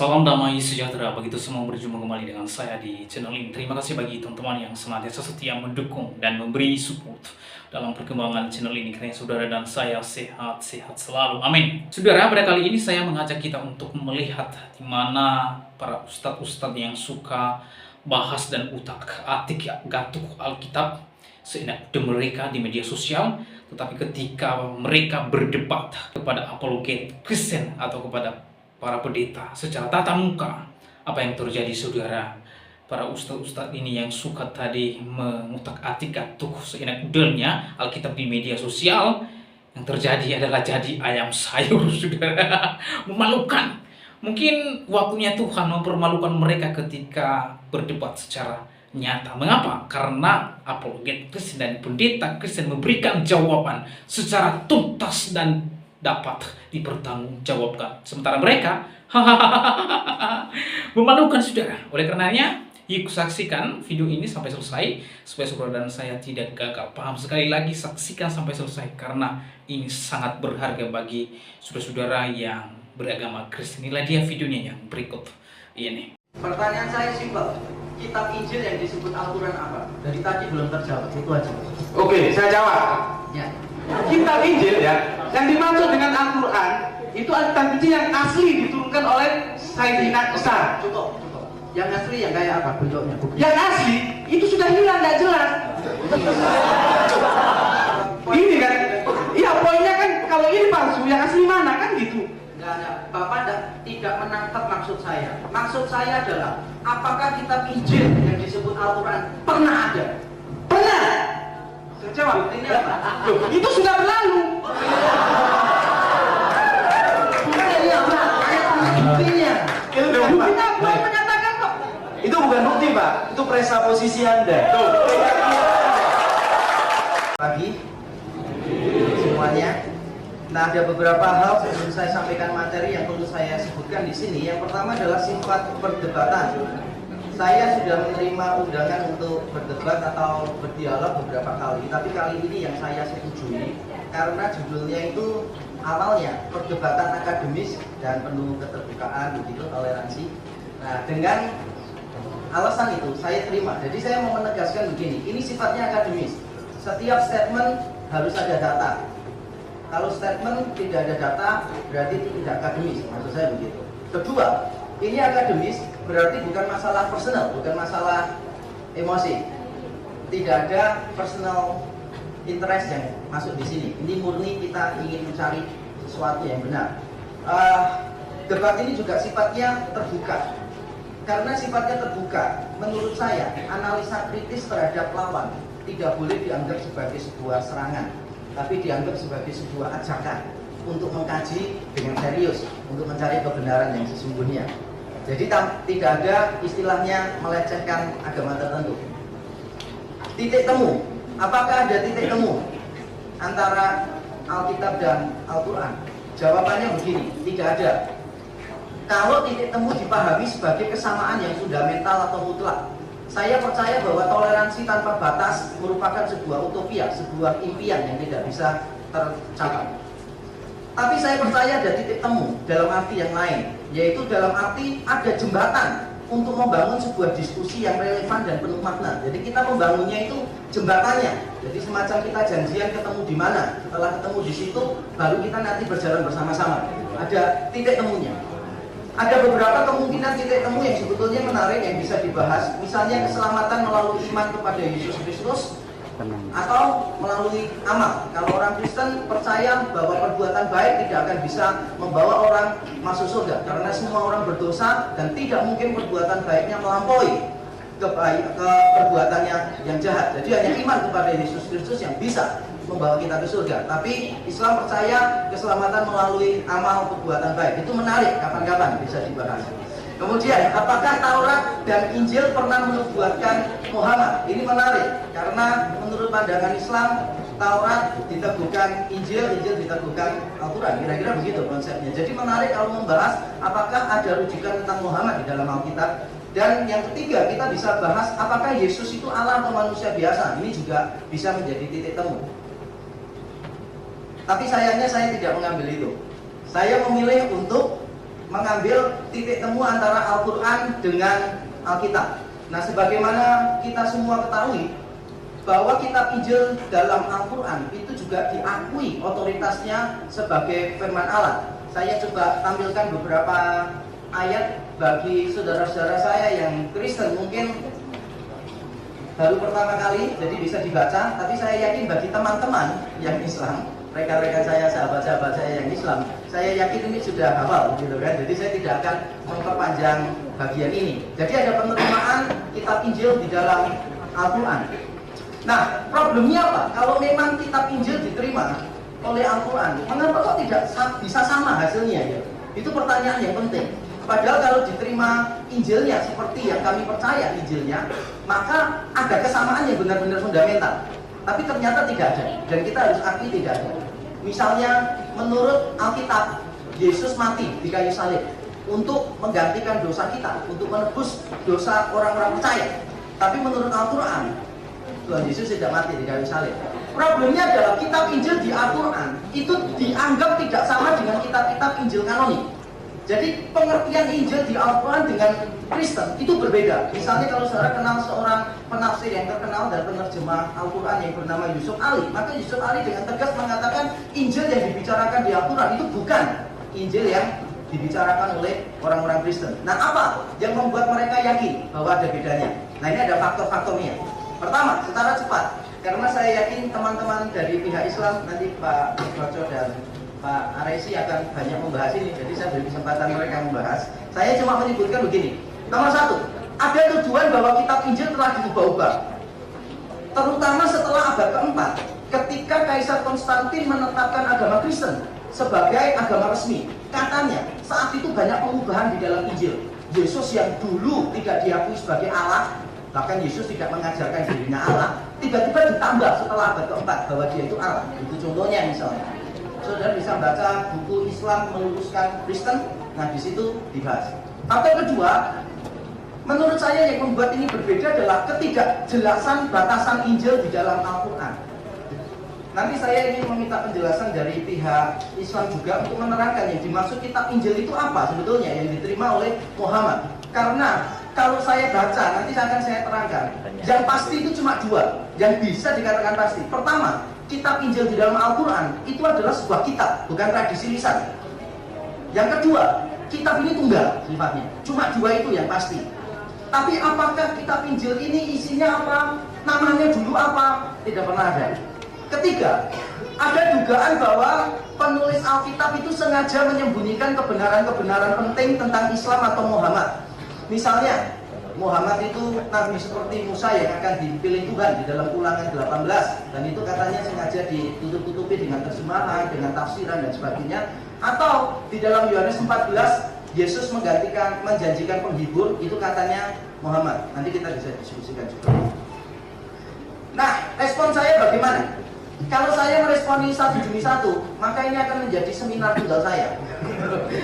Salam damai sejahtera begitu semua berjumpa kembali dengan saya di channel ini. Terima kasih bagi teman-teman yang senantiasa setia mendukung dan memberi support dalam perkembangan channel ini. Karena saudara dan saya sehat-sehat selalu. Amin. Saudara, pada kali ini saya mengajak kita untuk melihat di mana para ustadz-ustadz yang suka bahas dan utak-atik gatuk Alkitab seenak mereka di media sosial, tetapi ketika mereka berdebat kepada apologet Kristen atau kepada para pendeta secara tatap muka, apa yang terjadi saudara? Para ustadz-ustadz ini yang suka tadi mengutak-atik gatuk seenak-enaknya Alkitab di media sosial, yang terjadi adalah jadi ayam sayur saudara. Memalukan. Mungkin waktunya Tuhan mempermalukan mereka ketika berdebat secara nyata. Mengapa? Karena apologet Kristen dan pendeta Kristen memberikan jawaban secara tuntas dan dapat dipertanggungjawabkan. Sementara mereka memalukan saudara. Oleh karenanya, yuk saksikan video ini sampai selesai supaya saudara dan saya tidak gagal paham. Sekali lagi saksikan sampai selesai karena ini sangat berharga bagi saudara-saudara yang beragama Kristen. Inilah dia videonya yang berikut ini. Pertanyaan saya simpel. Kitab Injil yang disebut Al-Quran apa? Dari tadi belum terjawab, itu aja. Oke, saya jawab. Ya. Kitab Injil ya, yang dimaksud dengan Al-Quran itu kitab Injil yang asli diturunkan oleh Sayyidina Isa. Cukup. Yang asli yang kayak apa bentuknya? Yang asli itu sudah hilang, nggak jelas. Ini kan, iya poinnya kan kalau ini palsu, yang asli mana kan gitu. Enggak. Bapak tidak menangkap maksud saya. Maksud saya adalah, apakah kitab Injil yang disebut Al-Quran pernah ada? Pernah. Saya jawab. Buktinya apa? Loh, itu sudah berlalu. Buktinya apa? Buktinya. Buktinya Belum menyatakan kok. Itu bukan bukti, Pak. Itu presaposisi Anda. Tuh. Pagi semuanya. Nah, ada beberapa hal sebelum saya sampaikan materi yang perlu saya sebutkan di sini. Yang pertama adalah sifat perdebatan. Saya sudah menerima undangan untuk berdebat atau berdialog beberapa kali, tapi kali ini yang saya setujui karena judulnya itu awalnya perdebatan akademis dan penuh keterbukaan, begitu, toleransi. Nah, dengan alasan itu saya terima. Jadi saya mau menegaskan begini, ini sifatnya akademis. Setiap statement harus ada data. Kalau statement tidak ada data, berarti itu tidak akademis, maksud saya begitu. Kedua, ini akademis berarti bukan masalah personal, bukan masalah emosi. Tidak ada personal interest yang masuk di sini. Ini murni kita ingin mencari sesuatu yang benar. Debat ini juga sifatnya terbuka. Karena sifatnya terbuka, menurut saya analisa kritis terhadap lawan tidak boleh dianggap sebagai sebuah serangan, tapi dianggap sebagai sebuah ajakan untuk mengkaji dengan serius, untuk mencari kebenaran yang sesungguhnya. Jadi tidak ada istilahnya melecehkan agama tertentu. Titik temu, apakah ada titik temu antara Alkitab dan Al-Quran? Jawabannya begini, tidak ada. Kalau titik temu dipahami sebagai kesamaan yang fundamental atau mutlak, saya percaya bahwa toleransi tanpa batas merupakan sebuah utopia, sebuah impian yang tidak bisa tercapai. Tapi saya percaya ada titik temu dalam arti yang lain, yaitu dalam arti ada jembatan untuk membangun sebuah diskusi yang relevan dan penuh makna. Jadi kita membangunnya itu jembatannya. Jadi semacam kita janjian ketemu di mana, setelah ketemu di situ baru kita nanti berjalan bersama-sama. Ada titik temunya. Ada beberapa kemungkinan titik temu yang sebetulnya menarik yang bisa dibahas. Misalnya keselamatan melalui iman kepada Yesus Kristus atau melalui amal. Kalau orang Kristen percaya bahwa perbuatan baik tidak akan bisa membawa orang masuk surga, karena semua orang berdosa dan tidak mungkin perbuatan baiknya melampaui ke perbuatannya yang jahat. Jadi hanya iman kepada Yesus Kristus yang bisa membawa kita ke surga. Tapi Islam percaya keselamatan melalui amal perbuatan baik. Itu menarik, kapan-kapan bisa dibahas. Kemudian, apakah Taurat dan Injil pernah menubuatkan Muhammad? Ini menarik, karena menurut pandangan Islam, Taurat diteguhkan Injil, Injil diteguhkan Al-Quran. Kira-kira begitu konsepnya. Jadi menarik kalau membahas apakah ada rujukan tentang Muhammad di dalam Alkitab. Dan yang ketiga, kita bisa bahas apakah Yesus itu Allah atau manusia biasa. Ini juga bisa menjadi titik temu. Tapi sayangnya saya tidak mengambil itu. Saya memilih untuk mengambil titik temu antara Al-Quran dengan Alkitab. Nah, sebagaimana kita semua ketahui bahwa kitab Injil dalam Al-Quran itu juga diakui otoritasnya sebagai firman Allah. Saya coba tampilkan beberapa ayat bagi saudara-saudara saya yang Kristen mungkin baru pertama kali, jadi bisa dibaca. Tapi saya yakin bagi teman-teman yang Islam, rekan-rekan saya, sahabat-sahabat saya yang Islam, saya yakin ini sudah hafal, gitu kan. Jadi saya tidak akan memperpanjang bagian ini. Jadi ada penerimaan kitab Injil di dalam Al-Quran. Nah, problemnya apa? Kalau memang kitab Injil diterima oleh Al-Quran, mengapa kok tidak bisa sama hasilnya? Ya? Itu pertanyaan yang penting. Padahal kalau diterima Injilnya seperti yang kami percaya Injilnya, maka ada kesamaan yang benar-benar fundamental. Tapi ternyata tidak ada, dan kita harus akui tidak ada. Misalnya, menurut Alkitab, Yesus mati di kayu salib untuk menggantikan dosa kita, untuk menebus dosa orang-orang percaya. Tapi menurut Al-Quran, Tuhan Yesus tidak mati di kayu salib. Problemnya adalah kitab Injil di Al-Quran itu dianggap tidak sama dengan kitab-kitab Injil kanonik. Jadi pengertian Injil di Al-Quran dengan Kristen itu berbeda. Misalnya kalau saudara kenal seorang penafsir yang terkenal dan penerjemah Al-Quran yang bernama Yusuf Ali, maka Yusuf Ali dengan tegas mengatakan Injil yang dibicarakan di Al-Quran itu bukan Injil yang dibicarakan oleh orang-orang Kristen. Nah, apa yang membuat mereka yakin bahwa ada bedanya? Nah, ini ada faktor-faktornya. Pertama, secara cepat, karena saya yakin teman-teman dari pihak Islam, nanti Pak Joco dan Pak Aresi akan banyak membahas ini, jadi saya beri kesempatan mereka membahas. Saya cuma menyebutkan begini. Nomor satu, ada tujuan bahwa kitab Injil telah diubah-ubah, terutama setelah abad keempat, ketika Kaisar Konstantin menetapkan agama Kristen sebagai agama resmi. Katanya saat itu banyak pengubahan di dalam Injil. Yesus yang dulu tidak diakui sebagai Allah, bahkan Yesus tidak mengajarkan dirinya Allah, tiba-tiba ditambah setelah abad keempat bahwa dia itu Allah. Itu contohnya misalnya. Saudara bisa baca buku Islam Meluruskan Kristen. Nah, di situ dibahas. Faktor kedua, menurut saya yang membuat ini berbeda adalah ketidakjelasan batasan Injil di dalam Al-Quran. Nanti saya ingin meminta penjelasan dari pihak Islam juga untuk menerangkan yang dimaksud kitab Injil itu apa sebetulnya yang diterima oleh Muhammad. Karena kalau saya baca, nanti akan saya terangkan. Yang pasti itu cuma dua, yang bisa dikatakan pasti. Pertama, kitab Injil di dalam Al-Quran itu adalah sebuah kitab, bukan tradisi lisan. Yang kedua, kitab ini tunggal sifatnya. Cuma dua itu yang pasti. Tapi apakah kitab Injil ini isinya apa? Namanya dulu apa? Tidak pernah ada. Ketiga, ada dugaan bahwa penulis Alkitab itu sengaja menyembunyikan kebenaran-kebenaran penting tentang Islam atau Muhammad. Misalnya, Muhammad itu nabi seperti Musa yang akan dipilih Tuhan di dalam Ulangan 18, dan itu katanya sengaja ditutup-tutupi dengan terjemahan, dengan tafsiran dan sebagainya. Atau di dalam Yohanes 14, Yesus menjanjikan penghibur, itu katanya Muhammad. Nanti kita bisa diskusikan juga. Nah, respon saya bagaimana? Kalau saya meresponi satu demi satu, maka ini akan menjadi seminar tunggal saya.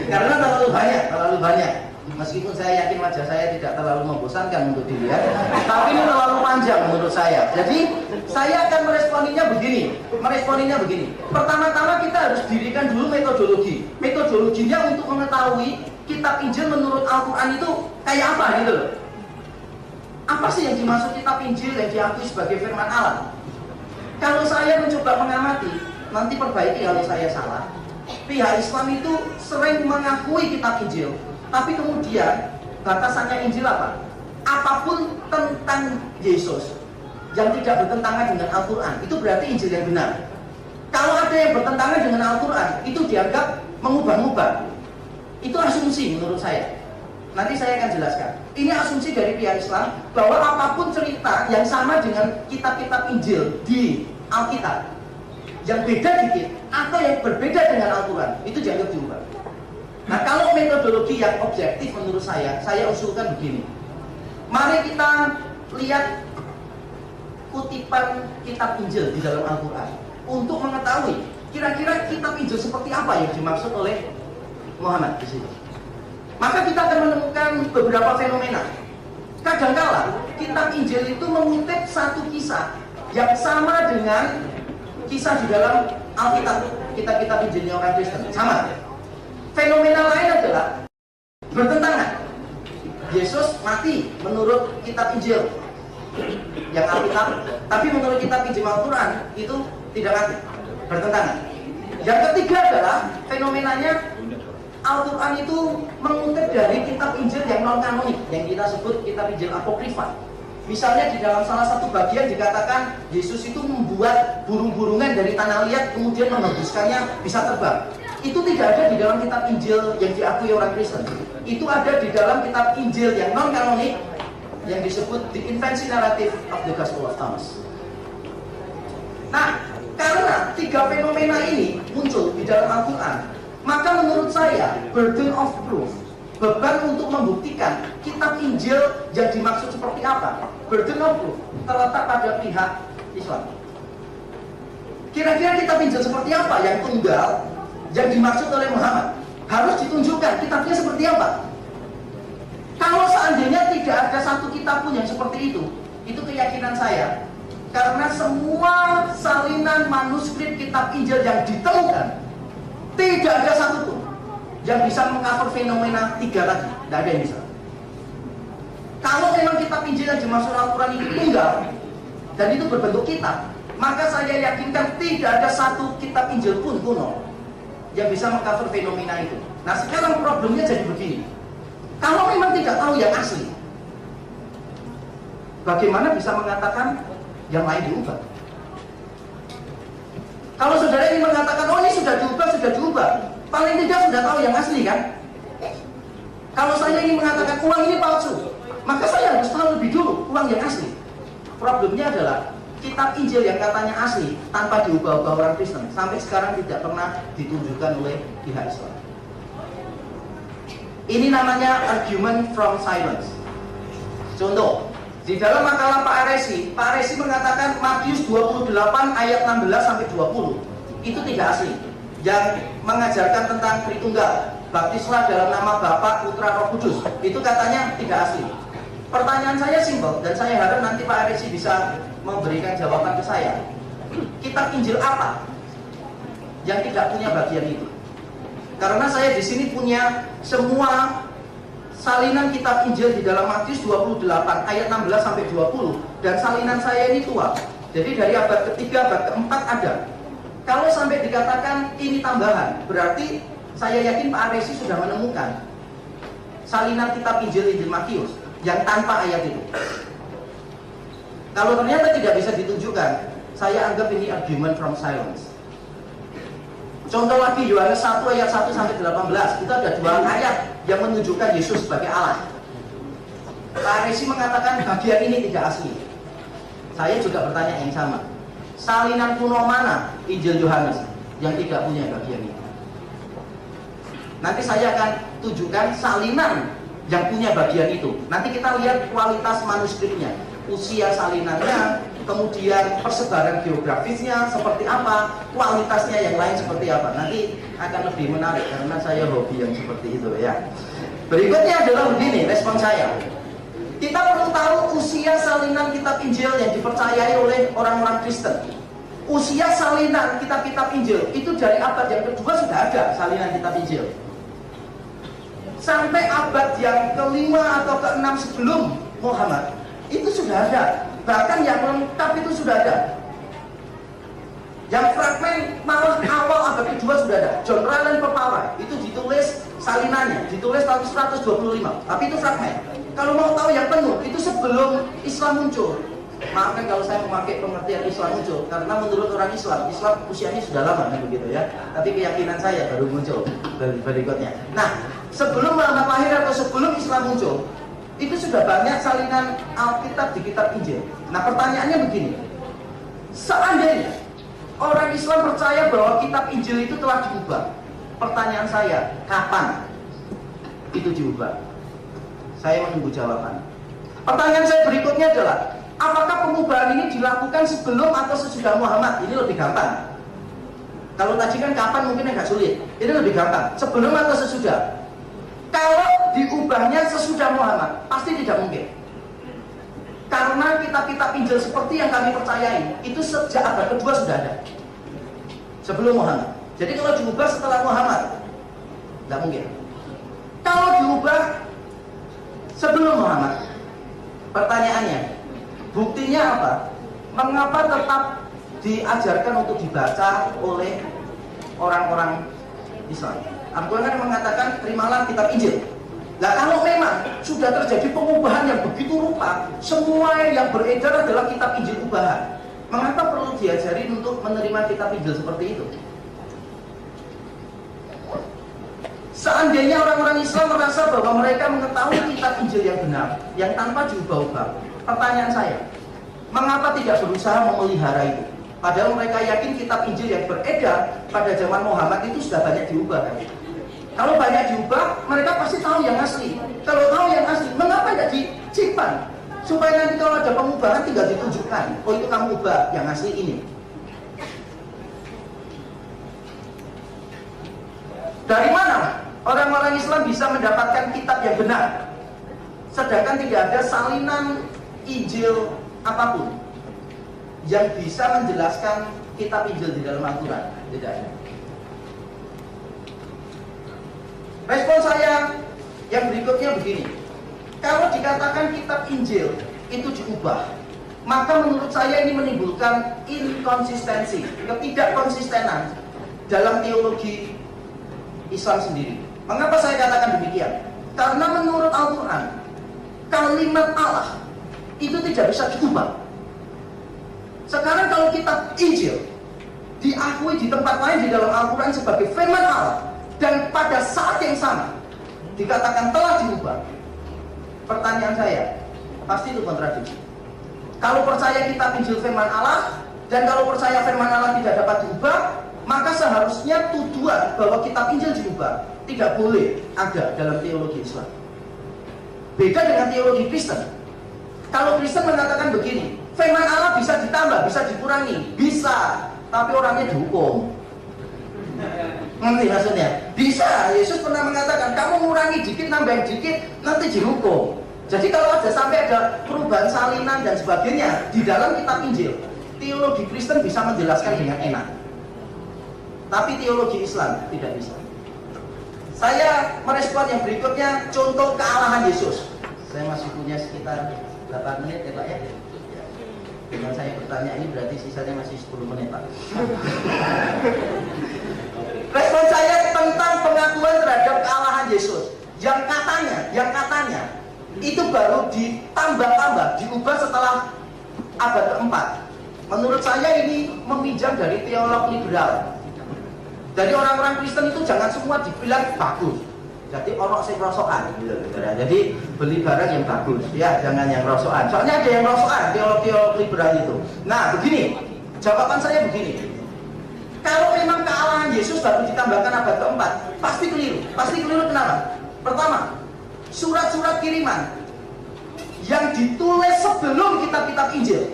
Karena terlalu banyak. Meskipun saya yakin wajah saya tidak terlalu membosankan untuk dilihat, tapi ini terlalu panjang menurut saya. Jadi saya akan meresponinya begini. Pertama-tama kita harus dirikan dulu metodologi. Metodologinya untuk mengetahui kitab Injil menurut Al-Quran itu kayak apa gitu loh. Apa sih yang dimaksud kitab Injil yang diakui sebagai firman Allah? Kalau saya mencoba mengamati, nanti perbaiki kalau saya salah. Pihak Islam itu sering mengakui kitab Injil, tapi kemudian batasannya Injil apa? Apapun tentang Yesus yang tidak bertentangan dengan Al-Quran, itu berarti Injil yang benar. Kalau ada yang bertentangan dengan Al-Quran, itu dianggap mengubah-ubah. Itu asumsi menurut saya. Nanti saya akan jelaskan. Ini asumsi dari pihak Islam bahwa apapun cerita yang sama dengan kitab-kitab Injil di Alkitab, yang beda dikit atau yang berbeda dengan Al-Quran, itu dianggap diubah. Nah, kalau metodologi yang objektif menurut saya usulkan begini. Mari kita lihat kutipan kitab Injil di dalam Al-Quran untuk mengetahui kira-kira kitab Injil seperti apa yang dimaksud oleh Muhammad di sini. Maka kita akan menemukan beberapa fenomena. Kadangkala kitab Injil itu mengutip satu kisah yang sama dengan kisah di dalam Alkitab, kitab-kitab Injilnya orang Kristen, sama. Fenomena lain adalah bertentangan. Yesus mati menurut kitab Injil yang Alkitab, tapi menurut kitab Injil Al-Quran itu tidak mati, bertentangan. Yang ketiga adalah fenomenanya Al-Quran itu mengutip dari kitab Injil yang non-kanonik, yang kita sebut kitab Injil Apokrifa. Misalnya di dalam salah satu bagian dikatakan Yesus itu membuat burung-burungan dari tanah liat kemudian mengembuskannya bisa terbang. Itu tidak ada di dalam kitab Injil yang diakui orang Kristen. Itu ada di dalam kitab Injil yang non-kanonik yang disebut The Infancy Narrative of the Gospel of Thomas. Nah, karena tiga fenomena ini muncul di dalam Al-Quran, maka menurut saya burden of proof, beban untuk membuktikan kitab Injil yang dimaksud seperti apa, burden of proof terletak pada pihak Islam. Kira-kira kitab Injil seperti apa yang tunggal yang dimaksud oleh Muhammad? Harus ditunjukkan kitabnya seperti apa. Kalau seandainya tidak ada satu kitab pun yang seperti itu keyakinan saya. Karena semua salinan manuskrip kitab Injil yang ditemukan, tidak ada satupun yang bisa mengcover fenomena tiga tadi. Tidak ada yang bisa. Kalau memang kitab Injil yang dimaksud Al-Quran itu tunggal dan itu berbentuk kitab, maka saya yakinkan tidak ada satu kitab Injil pun kuno yang bisa mengcover fenomena itu. Nah, sekarang problemnya jadi begini. Kalau memang tidak tahu yang asli, bagaimana bisa mengatakan yang lain diubah? Kalau saudara ini mengatakan, oh ini sudah diubah, paling tidak sudah tahu yang asli kan? Kalau saya ingin mengatakan uang ini palsu, maka saya harus tahu lebih dulu uang yang asli. Problemnya adalah kitab Injil yang katanya asli tanpa diubah-ubah orang Kristen sampai sekarang tidak pernah ditunjukkan oleh pihak Islam. Ini namanya argument from silence. Contoh, di dalam makalah Pak Aresi mengatakan Matius 28 ayat 16 sampai 20 itu tidak asli. Yang mengajarkan tentang Tritunggal, baptislah dalam nama Bapa, Putra, Roh Kudus, itu katanya tidak asli. Pertanyaan saya simpel dan saya harap nanti Pak Aresi bisa memberikan jawaban ke saya. Kitab Injil apa yang tidak punya bagian itu? Karena saya di sini punya semua salinan kitab Injil di dalam Matius 28 ayat 16 sampai 20 dan salinan saya ini tua. Jadi dari abad ketiga, abad keempat ada. Kalau sampai dikatakan ini tambahan, berarti saya yakin Pak Aresi sudah menemukan salinan kitab Injil Matius yang tanpa ayat itu. Kalau ternyata tidak bisa ditunjukkan, saya anggap ini argument from silence. Contoh lagi Yohanes 1 ayat 1 sampai 18, itu ada dua ayat yang menunjukkan Yesus sebagai Allah. Pak Aresi mengatakan bagian ini tidak asli. Saya juga bertanya yang sama. Salinan kuno mana Injil Yohanes yang tidak punya bagian ini? Nanti saya akan tunjukkan salinan yang punya bagian itu. Nanti kita lihat kualitas manuskripnya, usia salinannya, kemudian persebaran geografisnya seperti apa, kualitasnya yang lain seperti apa. Nanti akan lebih menarik karena saya hobi yang seperti itu ya. Berikutnya adalah begini respon saya. Kita perlu tahu usia salinan kitab Injil yang dipercayai oleh orang-orang Kristen. Usia salinan kitab-kitab Injil itu dari abad yang kedua sudah ada salinan kitab Injil. Sampai abad yang kelima atau keenam sebelum Muhammad itu sudah ada. Bahkan yang lengkap itu sudah ada. Yang fragmen malah awal abad kedua sudah ada. John Ryland Pepala itu ditulis salinannya, ditulis tahun 125. Tapi itu fragmen. Kalau mau tahu yang penuh itu sebelum Islam muncul. Maafkan kalau saya memakai pengertian Islam muncul, karena menurut orang Islam usianya sudah lama kan begitu ya. Tapi keyakinan saya baru muncul berikutnya. Nah, sebelum Muhammad lahir atau sebelum Islam muncul, itu sudah banyak salinan Alkitab di kitab Injil. Nah, pertanyaannya begini. Seandainya orang Islam percaya bahwa kitab Injil itu telah diubah, pertanyaan saya, kapan itu diubah? Saya menunggu jawaban. Pertanyaan saya berikutnya adalah, apakah pengubahan ini dilakukan sebelum atau sesudah Muhammad? Ini lebih gampang. Kalau tadi kan kapan mungkin agak sulit. Ini lebih gampang. Sebelum atau sesudah? Kalau diubahnya sesudah Muhammad, pasti tidak mungkin. Karena kitab-kitab Injil seperti yang kami percayai, itu sejak abad kedua sudah ada. Sebelum Muhammad. Jadi kalau diubah setelah Muhammad, tidak mungkin. Kalau diubah sebelum Muhammad, pertanyaannya, buktinya apa? Mengapa tetap diajarkan untuk dibaca oleh orang-orang Islam? Al-Quran kan mengatakan terimalah kitab Injil. Nah, kalau memang sudah terjadi pengubahan yang begitu rupa, semua yang beredar adalah kitab Injil ubahan, mengapa perlu diajarin untuk menerima kitab Injil seperti itu? Seandainya orang-orang Islam merasa bahwa mereka mengetahui kitab Injil yang benar, yang tanpa diubah-ubah, pertanyaan saya, mengapa tidak berusaha memelihara itu? Padahal mereka yakin kitab Injil yang beredar pada zaman Muhammad itu sudah banyak diubah kan? Kalau banyak diubah, mereka pasti tahu yang asli. Kalau tahu yang asli, mengapa tidak disimpan? Supaya nanti kalau ada pengubahan tinggal ditunjukkan, oh itu kamu ubah, yang asli ini. Dari mana orang-orang Islam bisa mendapatkan kitab yang benar? Sedangkan tidak ada salinan Injil apapun yang bisa menjelaskan kitab Injil di dalam Al-Quran. Tidak ada. Respon saya yang berikutnya begini. Kalau dikatakan kitab Injil itu diubah, maka menurut saya ini menimbulkan inkonsistensi, ketidakkonsistenan dalam teologi Islam sendiri. Mengapa saya katakan demikian? Karena menurut Al-Quran, kalimat Allah itu tidak bisa diubah. Sekarang kalau kitab Injil diakui di tempat lain di dalam Al-Quran sebagai firman Allah, dan pada saat yang sama dikatakan telah diubah, pertanyaan saya, pasti itu kontradiksi. Kalau percaya kitab Injil firman Allah, dan kalau percaya firman Allah tidak dapat diubah, maka seharusnya tuduhan bahwa kitab Injil diubah tidak boleh ada dalam teologi Islam. Beda dengan teologi Kristen. Kalau Kristen mengatakan begini, firman Allah bisa ditambah, bisa dikurangi, bisa, tapi orangnya dihukum. Ngerti maksudnya? Bisa. Yesus pernah mengatakan, kamu ngurangi dikit, nambahin dikit, nanti dihukum. Jadi kalau ada sampai ada perubahan salinan dan sebagainya di dalam kitab Injil, teologi Kristen bisa menjelaskan dengan enak, tapi teologi Islam tidak bisa. Saya merespon yang berikutnya, contoh kealahan Yesus. Saya masih punya sekitar 8 menit ya Pak ya. Dengan saya bertanya ini berarti sisanya masih 10 menit Pak. Respon saya tentang pengakuan terhadap kealahan Yesus yang katanya itu baru ditambah-tambah, diubah setelah abad keempat. Menurut saya ini meminjam dari teolog liberal. Jadi orang-orang Kristen itu jangan semua dibilang bagus. Jadi orang sing rosokan gitu. Jadi beli barang yang bagus ya, jangan yang rosokan. Soalnya ada yang rosokan teolog-teolog liberal itu. Nah, begini. Jawaban saya begini. Kalau memang kealahan Yesus baru ditambahkan abad keempat, pasti keliru. Pasti keliru kenapa? Pertama, surat-surat kiriman yang ditulis sebelum kitab-kitab Injil.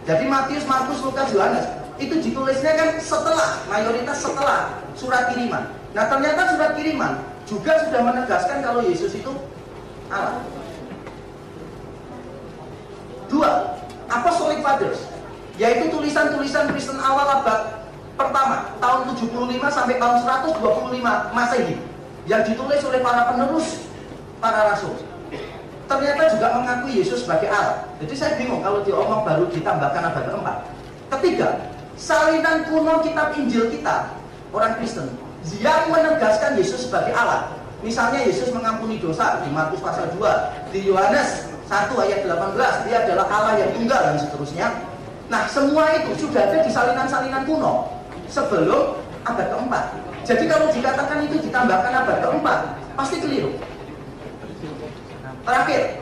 Jadi Matius, Markus, Lukas, Yohanes itu ditulisnya kan setelah, mayoritas setelah surat kiriman. Nah ternyata surat kiriman juga sudah menegaskan kalau Yesus itu Allah. 2. Apostolic Fathers, yaitu tulisan-tulisan Kristen awal abad pertama, tahun 75 sampai tahun 125 Masehi, yang ditulis oleh para penerus para rasul, ternyata juga mengakui Yesus sebagai Allah. Jadi saya bingung kalau diomong baru ditambahkan abad keempat. Ketiga, salinan kuno kitab Injil kita, orang Kristen, yang menegaskan Yesus sebagai Allah. Misalnya Yesus mengampuni dosa di Markus pasal 2, di Yohanes 1 ayat 18, dia adalah Allah yang tunggal dan seterusnya. Nah semua itu sudah ada di salinan-salinan kuno sebelum abad keempat. Jadi kalau dikatakan itu ditambahkan abad keempat, pasti keliru. Terakhir,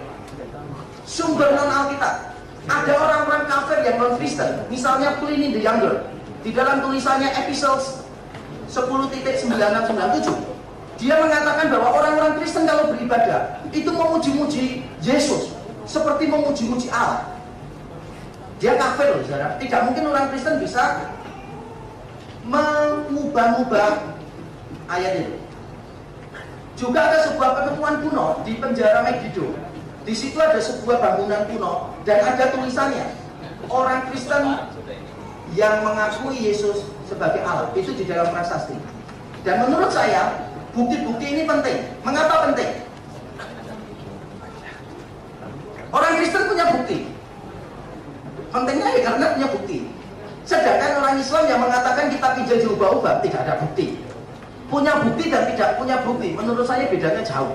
sumber non-Alkitab. Ada orang-orang kafir yang non-Kristen, misalnya Pliny the Younger, di dalam tulisannya Epistles 10.9697, dia mengatakan bahwa orang-orang Kristen kalau beribadah itu memuji-muji Yesus seperti memuji-muji Allah. Dia kafir loh saudara. Tidak mungkin orang Kristen bisa mengubah-ubah ayat itu. Juga ada sebuah penemuan kuno di penjara Megiddo. Di situ ada sebuah bangunan kuno dan ada tulisannya, orang Kristen yang mengakui Yesus sebagai Allah, itu di dalam prasasti. Dan menurut saya bukti-bukti ini penting. Mengapa penting? Orang Kristen punya bukti. Pentingnya ya karena punya bukti. Sedangkan orang Islam yang mengatakan kitab Injil diubah-ubah tidak ada bukti. Punya bukti dan tidak punya bukti, menurut saya bedanya jauh.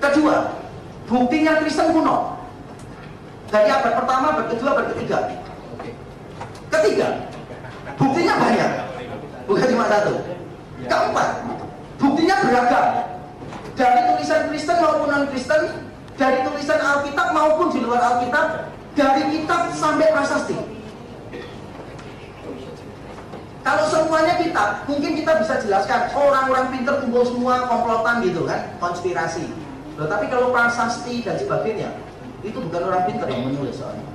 Kedua, buktinya Kristen kuno. Dari abad pertama, abad kedua, abad ketiga. Ketiga, buktinya banyak, bukan cuma satu. Keempat, buktinya beragam. Dari tulisan Kristen maupun non-Kristen, dari tulisan Alkitab maupun di luar Alkitab, dari kitab sampai prasasti. Kalau semuanya kitab, mungkin kita bisa jelaskan orang-orang pinter kumpul semua komplotan gitu kan, konspirasi. Loh, tapi kalau prasasti dan sebagainya, itu bukan orang pinter yang menulis soalnya.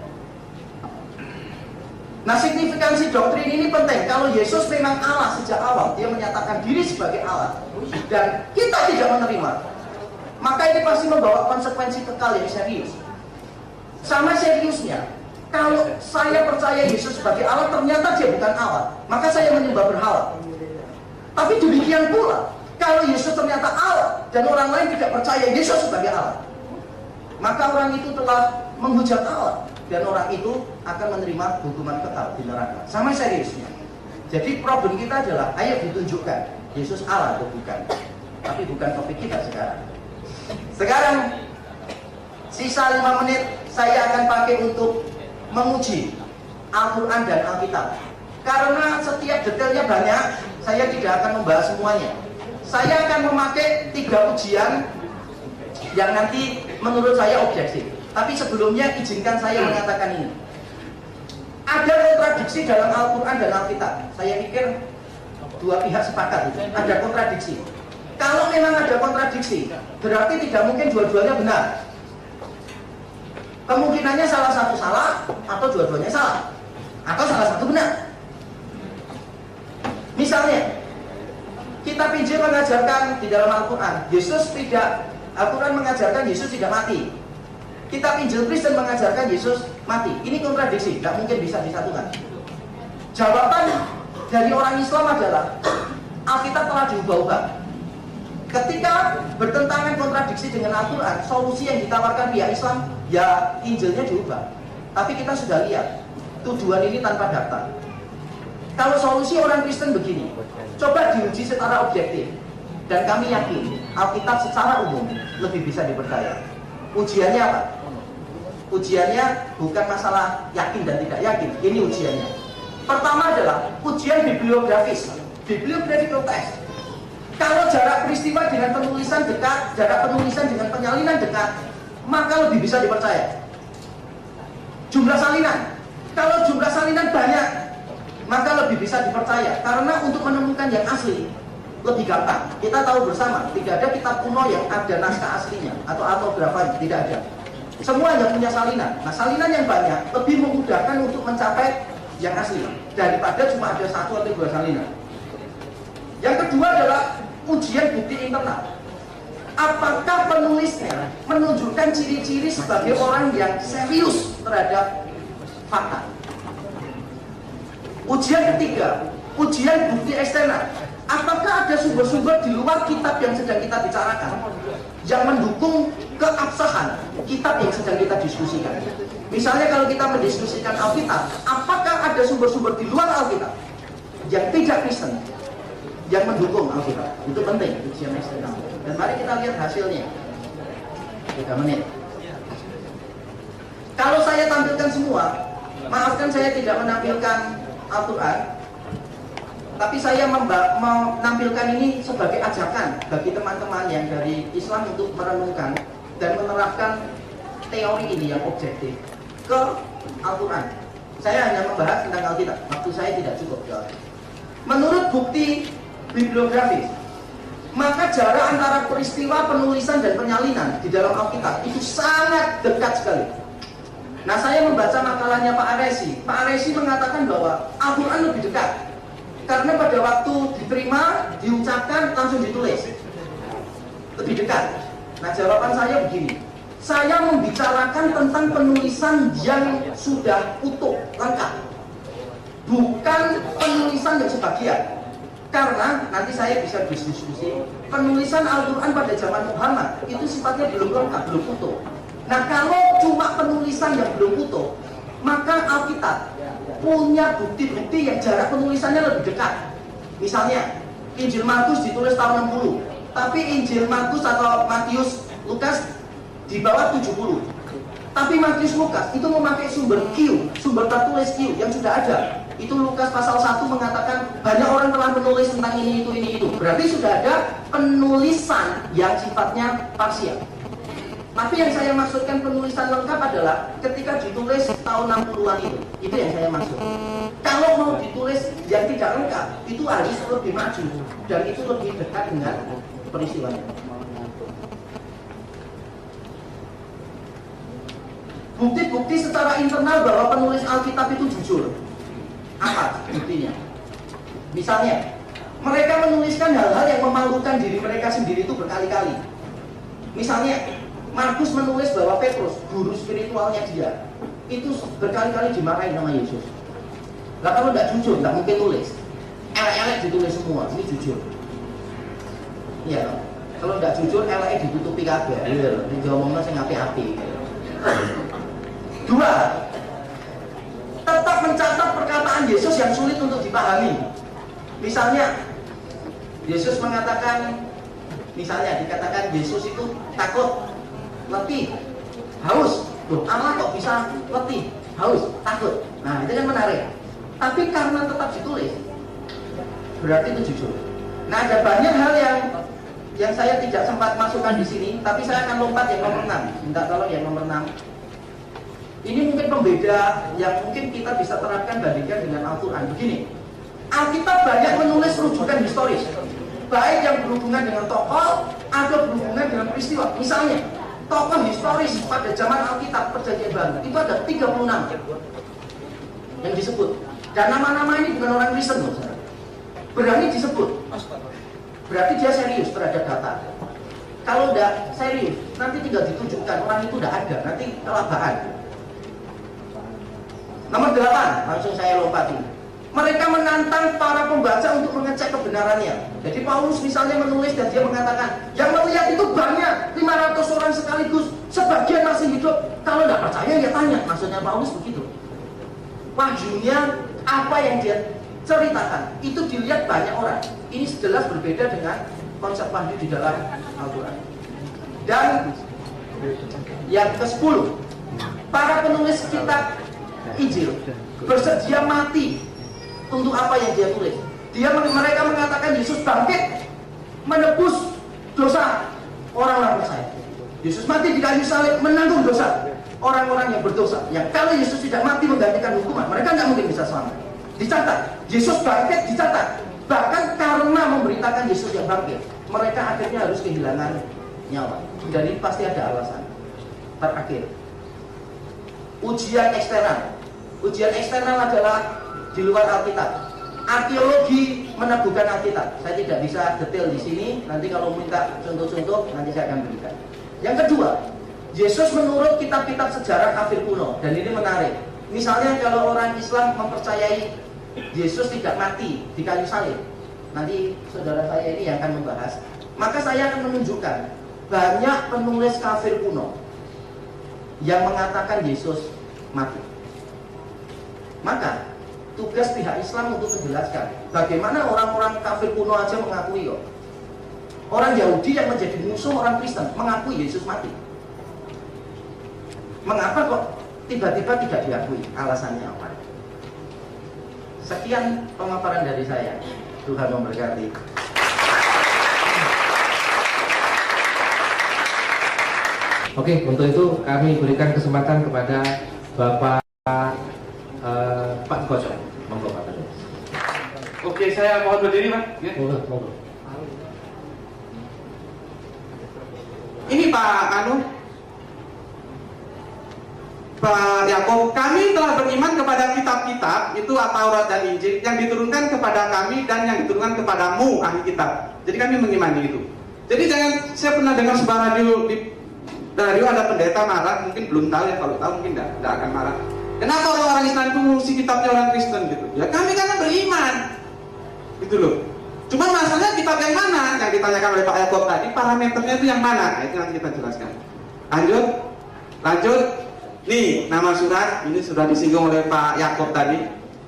Nah, signifikansi doktrin ini penting. Kalau Yesus memang Allah sejak awal, dia menyatakan diri sebagai Allah, dan kita tidak menerima, maka ini pasti membawa konsekuensi kekal yang serius. Sama seriusnya, kalau saya percaya Yesus sebagai Allah, ternyata dia bukan Allah, maka saya menyembah berhala. Tapi demikian pula, kalau Yesus ternyata Allah dan orang lain tidak percaya Yesus sebagai Allah, maka orang itu telah menghujat Allah dan orang itu akan menerima hukuman kekal di neraka. Sama seriusnya. Jadi problem kita adalah, ayo ditunjukkan Yesus Allah atau bukan. Tapi bukan topik kita sekarang. Sekarang sisa 5 menit saya akan pakai untuk menguji Al-Quran dan Alkitab. Karena setiap detailnya banyak, saya tidak akan membahas semuanya. Saya akan memakai 3 ujian yang nanti menurut saya objektif. Tapi sebelumnya izinkan saya mengatakan ini. Ada kontradiksi dalam Al-Quran dan Alkitab. Saya pikir dua pihak sepakat itu. Ada kontradiksi. Kalau memang ada kontradiksi, berarti tidak mungkin dua-duanya benar. Kemungkinannya salah satu salah, atau dua-duanya salah, atau salah satu benar. Misalnya, kitab Injil mengajarkan di dalam Al-Quran, Al-Quran mengajarkan Yesus tidak mati. Kitab Injil Kristen mengajarkan Yesus mati. Ini kontradiksi, tidak mungkin bisa disatukan. Jawaban dari orang Islam adalah Alkitab telah diubah-ubah. Ketika bertentangan kontradiksi dengan Al-Quran, solusi yang ditawarkan pihak Islam, ya Injilnya diubah. Tapi kita sudah lihat, tujuan ini tanpa daftar. Kalau solusi orang Kristen begini, coba diuji secara objektif. Dan kami yakin, Alkitab secara umum lebih bisa dipercaya. Ujiannya apa? Ujiannya bukan masalah yakin dan tidak yakin, ini ujiannya. Pertama adalah ujian bibliografis, bibliographical test. Kalau jarak peristiwa dengan penulisan dekat, jarak penulisan dengan penyalinan dekat, maka lebih bisa dipercaya. Jumlah salinan, kalau jumlah salinan banyak, maka lebih bisa dipercaya. Karena untuk menemukan yang asli lebih gampang. Kita tahu bersama, tidak ada kitab kuno yang ada naskah aslinya atau autografanya, tidak ada. Semuanya punya salinan. Nah, salinan yang banyak lebih memudahkan untuk mencapai yang asli daripada cuma ada 1 atau 2 salinan. Yang kedua adalah ujian bukti internal. Apakah penulisnya menunjukkan ciri-ciri sebagai orang yang serius terhadap fakta? Ujian ketiga, ujian bukti eksternal. Apakah ada sumber-sumber di luar kitab yang sedang kita bicarakan yang mendukung keabsahan kitab yang sedang kita diskusikan? Misalnya kalau kita mendiskusikan Alkitab, apakah ada sumber-sumber di luar Alkitab yang tidak Kristen yang mendukung Alkitab? Itu penting, ujian eksternal. Dan mari kita lihat hasilnya. 3 menit. Kalau saya tampilkan semua, maafkan saya tidak menampilkan Al-Quran, tapi saya menampilkan ini sebagai ajakan bagi teman-teman yang dari Islam untuk merenungkan dan menerapkan teori ini yang objektif ke Al-Quran. Saya hanya membahas tentang Alkitab, waktu saya tidak cukup. Menurut bukti bibliografis, maka jarak antara peristiwa penulisan dan penyalinan di dalam Alkitab itu sangat dekat sekali. Nah, saya membaca makalahnya Pak Aresi. Pak Aresi mengatakan bahwa Al-Quran lebih dekat karena pada waktu diterima, diucapkan, langsung ditulis. Lebih dekat. Nah, jawaban saya begini. Saya membicarakan tentang penulisan yang sudah utuh, lengkap, bukan penulisan yang sebagian. Karena nanti saya bisa diskusi penulisan Al-Quran pada zaman Muhammad itu sifatnya belum lengkap, belum utuh. Nah kalau cuma penulisan yang belum utuh, maka Alkitab punya bukti-bukti yang jarak penulisannya lebih dekat. Misalnya Injil Markus ditulis tahun 60, tapi Injil Markus atau Matius Lukas di bawah 70. Tapi Matius Lukas itu memakai sumber Q, sumber tertulis Q yang sudah ada. Itu Lukas pasal 1 mengatakan banyak orang telah menulis tentang ini itu. Berarti sudah ada penulisan yang sifatnya parsial. Tapi yang saya maksudkan penulisan lengkap adalah ketika ditulis tahun 60-an itu yang saya maksud. Kalau mau ditulis yang tidak lengkap, itu harus lebih maju dan itu lebih dekat dengan peristiwanya. Bukti-bukti secara internal bahwa penulis Alkitab itu jujur. Apa buktinya? Misalnya, mereka menuliskan hal-hal yang memalukan diri mereka sendiri itu berkali-kali. Misalnya, Markus menulis bahwa Petrus, guru spiritualnya dia, itu berkali-kali dimarahin sama Yesus. Lah kalau tidak jujur, tidak mungkin tulis. Elek-elek ditulis semua, ini jujur. Iya, kalau tidak jujur, elek ditutupi kabeh. Iya, diomongnya saya ngapi-api. Dua, tetap mencatat perkataan Yesus yang sulit untuk dipahami. Misalnya, Yesus mengatakan, misalnya dikatakan Yesus itu takut, letih, haus. Loh, Allah kok bisa letih, haus, takut? Nah, itu kan menarik. Tapi karena tetap ditulis, berarti itu jujur. Nah, ada banyak hal yang saya tidak sempat masukkan di sini, tapi saya akan lompat yang nomor 6. Minta tolong yang nomor 6. Ini mungkin pembeda yang mungkin kita bisa terapkan bandingkan dengan Al-Quran. Begini, Alkitab banyak menulis rujukan historis, baik yang berhubungan dengan tokoh atau berhubungan dengan peristiwa. Misalnya, tokoh historis pada zaman Alkitab Perjanjian Baru itu ada 36 yang disebut. Dan nama-nama ini bukan orang Kristen loh, berani disebut. Berarti dia serius terhadap data. Kalau tidak serius, nanti tinggal ditunjukkan orang itu tidak ada, nanti kelabakan. Nomor 8, langsung saya lompatin. Mereka menantang para pembaca untuk mengecek kebenarannya. Jadi Paulus misalnya menulis dan dia mengatakan, yang melihat itu banyak, 500 orang sekaligus, sebagian masih hidup. Kalau tidak percaya ya tanya. Maksudnya Paulus begitu. Wahyunya, apa yang dia ceritakan, itu dilihat banyak orang. Ini jelas berbeda dengan konsep wahyu di dalam Al-Quran. Dan yang ke-10, para penulis kitab Injil bersedia mati untuk apa yang dia tulis. Mereka mengatakan Yesus bangkit menebus dosa orang-orang percaya. Yesus mati di kayu salib menanggung dosa orang-orang yang berdosa. Yang kalau Yesus tidak mati menggantikan hukuman, mereka tidak mungkin bisa selamat. Dicatat, Yesus bangkit dicatat. Bahkan karena memberitakan Yesus yang bangkit, mereka akhirnya harus kehilangan nyawa. Jadi pasti ada alasan. Terakhir, ujian eksternal. Ujian eksternal adalah di luar Alkitab. Arkeologi meneguhkan Alkitab. Saya tidak bisa detail di sini. Nanti kalau minta contoh-contoh, nanti saya akan berikan. Yang kedua, Yesus menurut kitab-kitab sejarah kafir kuno. Dan ini menarik. Misalnya kalau orang Islam mempercayai Yesus tidak mati di kayu salib, nanti saudara saya ini yang akan membahas. Maka saya akan menunjukkan banyak penulis kafir kuno yang mengatakan Yesus mati. Maka tugas pihak Islam untuk menjelaskan bagaimana orang-orang kafir kuno aja mengakui kok. Orang Yahudi yang menjadi musuh orang Kristen mengakui Yesus mati. Mengapa kok tiba-tiba tidak diakui? Alasannya apa? Sekian pemaparan dari saya. Tuhan memberkati. Oke, untuk itu kami berikan kesempatan kepada Bapak Pak Koco. Monggo Pak Koco. Oke, saya mohon berdiri Pak. Ya. Monggo. Ini Pak Yakob, kami telah beriman kepada kitab-kitab itu Taurat dan Injil yang diturunkan kepada kami dan yang diturunkan kepadamu ahli kitab. Jadi kami mengimani itu. Jadi saya pernah dengar sebuah radio di radio ada pendeta marah, mungkin belum tahu ya, kalau tahu mungkin tidak akan marah. Kenapa orang-orang Islam itu ngurusi kitabnya orang Kristen gitu? Ya kami karena beriman, gitu loh. Cuma masalahnya kitab yang mana? Yang ditanyakan oleh Pak Yakob tadi, parameternya itu yang mana? Nah, itu nanti kita jelaskan. Lanjut. Nih, nama surat ini sudah disinggung oleh Pak Yakob tadi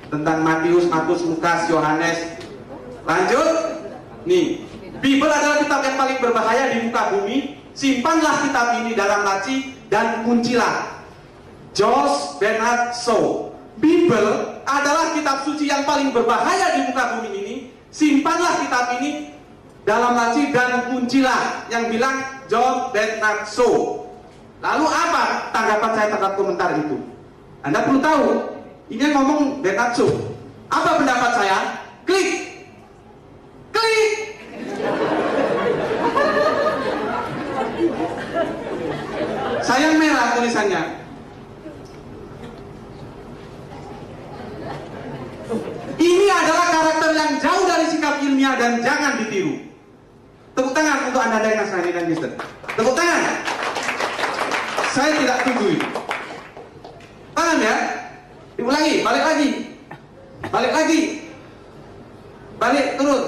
tentang Matius, Markus, Lukas, Yohanes. Lanjut. Nih, Bible adalah kitab yang paling berbahaya di muka bumi. Simpanlah kitab ini dalam laci dan kuncilah. George Bernard Shaw. Bible adalah kitab suci yang paling berbahaya di muka bumi ini. Simpanlah kitab ini dalam laci dan kuncilah. Yang bilang John Bernard Shaw. Lalu apa tanggapan saya terhadap komentar itu? Anda perlu tahu, ini yang ngomong Bernard Shaw. Apa pendapat saya? Klik. Sayang merah tulisannya. Ini adalah karakter yang jauh dari sikap ilmiah dan jangan ditiru. Tepuk tangan untuk Anda yang Nasrani dan Kristen. Tepuk tangan. Saya tidak setuju. Paham ya? Diulangi, balik lagi. Balik, terus.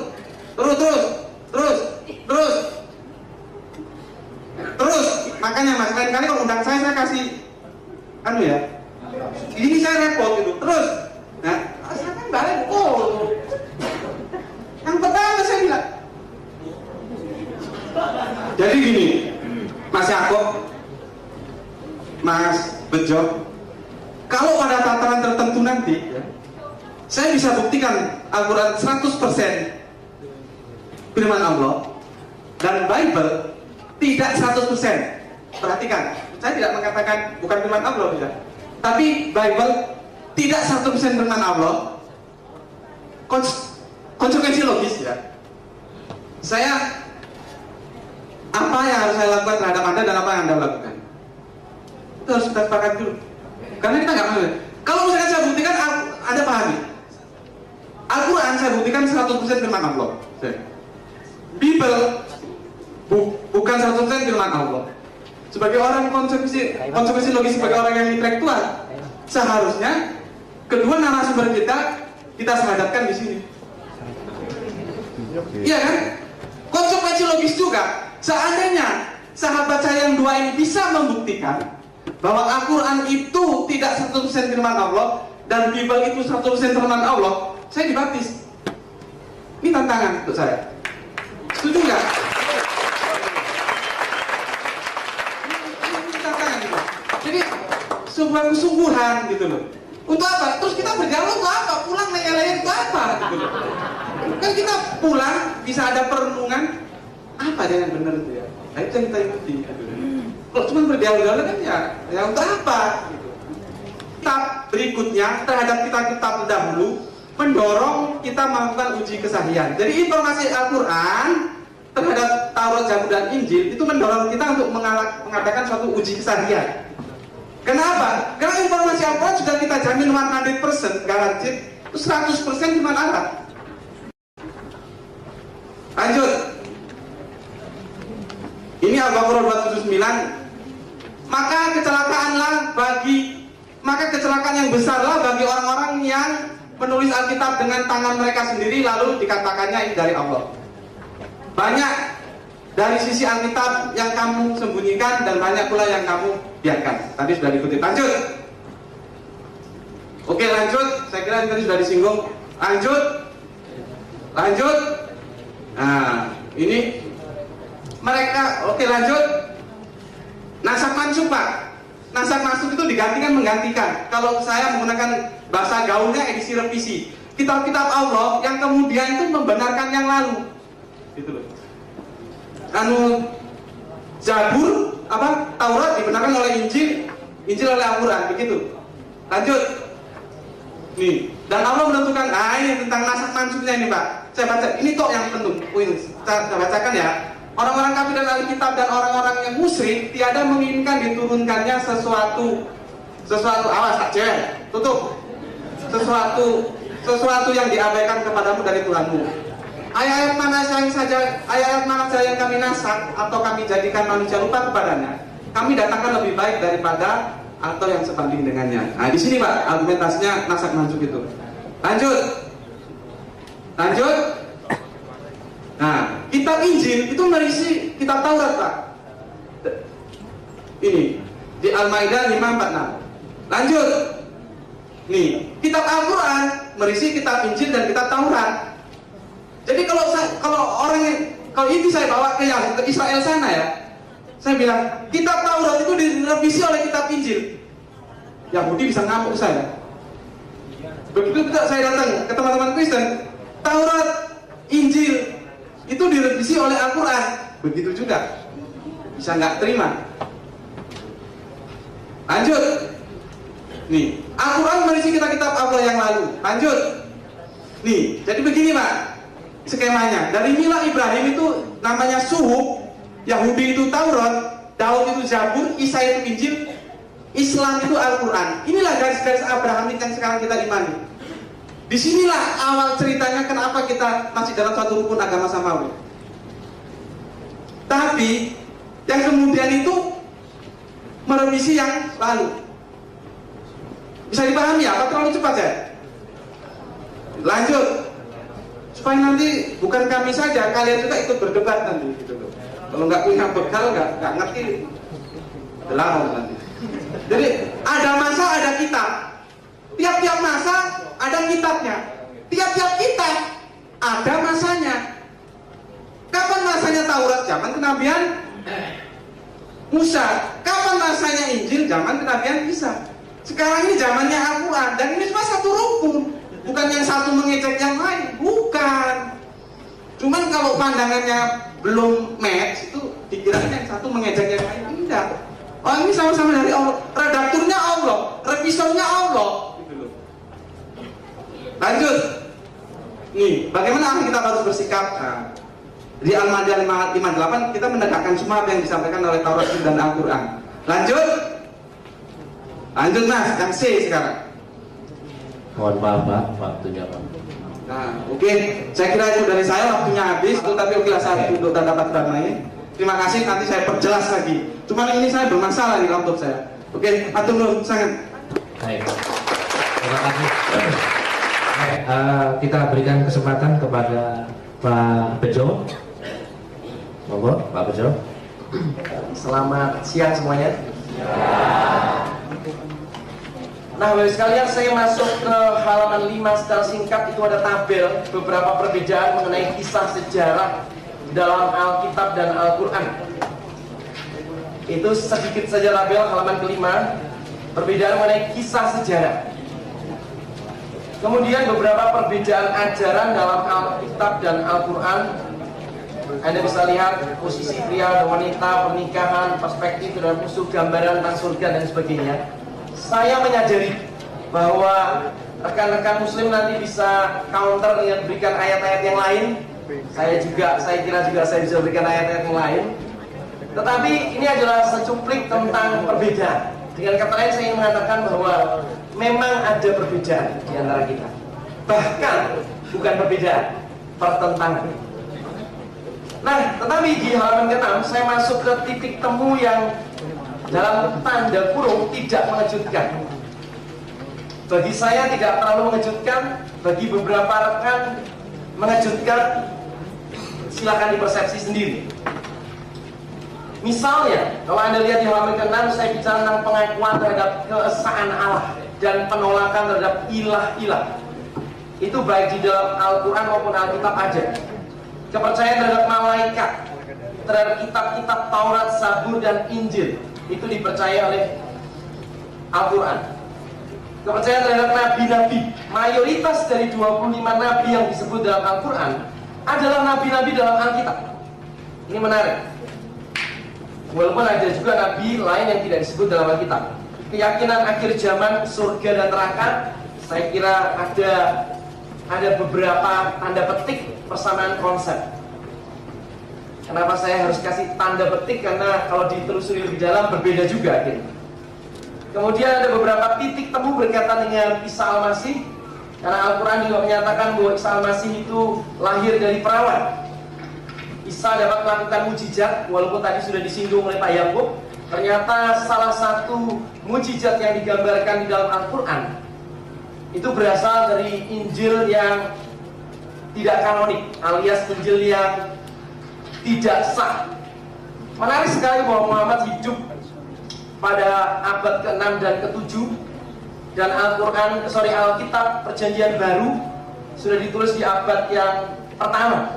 Makanya Mas, lain kali kalau undang saya kasih ya. Ini saya repot gitu. Terus. Nah, saya kan balik. Yang pertama saya bilang. Jadi gini, Mas Yakob, Mas Bejo, kalau pada tataran tertentu nanti, saya bisa buktikan Al-Quran 100% firman Allah dan Bible tidak 100%. Perhatikan, saya tidak mengatakan bukan firman Allah, tidak. Tapi Bible tidak 100% firman Allah. Konsekuensi logis ya. Apa yang harus saya lakukan terhadap Anda dan apa yang Anda lakukan? Itu harus kita sepakat dulu. Karena kita nggak mau. Kalau misalkan saya buktikan, Anda pahami. Al-Quran saya buktikan 100% firman Allah. Bible bukan 100% firman Allah. Sebagai orang konsekuensi logis, sebagai orang yang intelektual, seharusnya kedua narasumber kita sahadapkan di sini. Iya kan? Konsekuensi logis juga. Seandainya sahabat saya yang dua ini bisa membuktikan bahwa Al-Quran itu tidak 100% firman Allah dan Bible itu 100% firman Allah, saya dibaptis. Ini tantangan untuk saya. Setuju nggak? Ini tantangan gitu. Jadi sebuah kesungguhan gitu loh. Untuk apa? Terus kita berjalan untuk apa? Pulang leyeh-leyeh untuk apa? Gitu loh. Kan kita pulang bisa ada perenungan. Apa yang benar itu ya? Nah, itu yang kita ikuti. Kalau cuma berdialog-dialog kan ya untuk apa? Gitu. Kitab berikutnya terhadap kitab-kitab terdahulu mendorong kita melakukan uji kesahihan. Jadi informasi Al-Quran terhadap Taurat, Zabur, dan Injil itu mendorong kita untuk mengadakan suatu uji kesahihan. Kenapa? Karena informasi Al-Quran sudah kita jamin 100% garansi, itu 100% firman Allah. Lanjut. Ini Al-Baqarah 279. Maka kecelakaan yang besarlah bagi orang-orang yang menulis Alkitab dengan tangan mereka sendiri lalu dikatakannya ini dari Allah. Banyak dari sisi Alkitab yang kamu sembunyikan dan banyak pula yang kamu biarkan. Tadi sudah dikutip. Lanjut. Oke, lanjut. Saya kira ini tadi sudah disinggung. Lanjut. Nah, ini mereka. Oke, lanjut. Nasak mansub, Pak. Nasak mansub itu menggantikan. Kalau saya menggunakan bahasa gaulnya edisi revisi. Kitab-kitab Allah yang kemudian itu membenarkan yang lalu. Gitu loh. Zabur, Taurat dibenarkan oleh Injil oleh Al-Quran, begitu. Lanjut. Nih, dan Allah menentukan, ini tentang nasak mansubnya ini, Pak. Saya baca, ini kok yang penting. Saya bacakan ya. Orang-orang kafir dan ahli kitab dan orang-orang yang musyrik tiada menginginkan diturunkannya sesuatu awas tak cewek, tutup. Sesuatu yang diabaikan kepadamu dari Tuhanmu. Ayat mana saja yang kami nasak atau kami jadikan manusia lupa kepadanya, kami datangkan lebih baik daripada atau yang sebanding dengannya. Nah, di sini Pak argumentasinya nasak mansub itu. Lanjut. Nah, kitab Injil itu merisi kitab Taurat, Pak. Ini di Al-Maidah 5:46. Lanjut. Nih, kitab Al-Quran merisi kitab Injil dan kitab Taurat. Jadi kalau ini saya bawa ke Israel sana ya, saya bilang kitab Taurat itu direvisi oleh kitab Injil. Yahudi bisa ngamuk ke saya. Begitu saya datang ke teman-teman Kristen, Taurat, Injil itu direvisi oleh Al-Quran. Begitu juga, bisa nggak terima. Lanjut. Nih, Al-Quran merisi kitab-kitab Allah yang lalu. Lanjut. Nih, jadi begini Pak skemanya. Dari Mila Ibrahim itu namanya Suhuf, Yahudi itu Taurat, Daud itu Zabur, Isa itu Injil, Islam itu Al-Quran. Inilah garis-garis Abrahamik yang sekarang kita imani. Disinilah awal ceritanya kenapa kita masih dalam satu rukun agama samawi. Tapi yang kemudian itu merevisi yang lalu. Bisa dipahami ya? Apa terlalu cepat ya? Lanjut. Supaya nanti bukan kami saja, kalian juga ikut berdebat nanti gitu loh. Kalau nggak punya bekal, nggak ngerti, delawang nanti. Jadi ada masa, ada kitab. Tiap-tiap masa ada kitabnya. Tiap-tiap kitab ada masanya. Kapan masanya Taurat? Zaman kenabian Musa. Kapan masanya Injil? Zaman kenabian Isa. Sekarang ini zamannya Al-Quran. Dan ini semua satu rukun. Bukan yang satu mengejek yang lain. Bukan. Cuman kalau pandangannya belum match, itu dikirain yang satu mengejek yang lain. Tidak. Oh ini sama-sama dari Allah. Redakturnya Allah. Revisornya Allah. Lanjut. Nih, bagaimana kita harus bersikap? Nah, di Al-Maidah 5:58 kita menegakkan semua apa yang disampaikan oleh Taurat dan Al-Quran. Lanjut. Lanjut Mas, yang C sekarang. Mohon maaf Pak, waktunya Pak. Nah, oke. Saya kira itu dari saya, waktunya habis. Tapi okelah saya untuk tanda tangan lain. Terima kasih, nanti saya perjelas lagi. Cuman ini saya bermasalah di laptop saya. Oke, atur dulu, sangat. Baik. Terima kasih. Baik, kita berikan kesempatan kepada Pak Bejo. Monggo, Pak Bejo. Selamat siang semuanya. Nah, Bapak sekalian, saya masuk ke halaman 5 secara singkat. Itu ada tabel beberapa perbedaan mengenai kisah sejarah dalam Alkitab dan Al-Quran. Itu sedikit saja tabel halaman kelima, perbedaan mengenai kisah sejarah. Kemudian beberapa perbedaan ajaran dalam Alkitab dan Al-Quran. Anda bisa lihat posisi pria dan wanita, pernikahan, perspektif dan musuh, gambaran tentang surga dan sebagainya. Saya menyadari bahwa rekan-rekan muslim nanti bisa counter dengan berikan ayat-ayat yang lain. Saya kira juga saya bisa berikan ayat-ayat yang lain. Tetapi ini adalah secuplik tentang perbedaan. Dengan kata lain saya ingin mengatakan bahwa memang ada perbedaan di antara kita. Bahkan bukan perbedaan, pertentangan. Nah, tetapi di halaman ke-6 saya masuk ke titik temu yang dalam tanda kurung tidak mengejutkan. Bagi saya tidak terlalu mengejutkan, bagi beberapa rekan mengejutkan. Silakan dipersepsi sendiri. Misalnya, kalau Anda lihat di halaman ke-6 saya bicara tentang pengakuan terhadap keesaan Allah dan penolakan terhadap ilah-ilah. Itu baik di dalam Al-Quran maupun Alkitab aja. Kepercayaan terhadap malaikat, terhadap kitab-kitab Taurat, Zabur, dan Injil itu dipercaya oleh Al-Quran. Kepercayaan terhadap nabi-nabi, mayoritas dari 25 nabi yang disebut dalam Al-Quran adalah nabi-nabi dalam Alkitab. Ini menarik. Walaupun ada juga nabi lain yang tidak disebut dalam Alkitab. Keyakinan akhir zaman, surga dan neraka, saya kira ada beberapa tanda petik persamaan konsep. Kenapa saya harus kasih tanda petik? Karena kalau ditelusuri lebih dalam berbeda juga gitu. Kemudian ada beberapa titik temu berkaitan dengan Isa Al-Masih. Karena Al-Quran juga menyatakan bahwa Isa Al-Masih itu lahir dari perawan. Isa dapat melakukan mujizat, walaupun tadi sudah disinggung oleh Pak Yakub. Ternyata salah satu mujizat yang digambarkan di dalam Al-Quran itu berasal dari Injil yang tidak kanonik, alias Injil yang tidak sah. Menarik sekali bahwa Muhammad hidup pada abad ke-6 dan ke-7, dan Alkitab Perjanjian Baru sudah ditulis di abad yang pertama,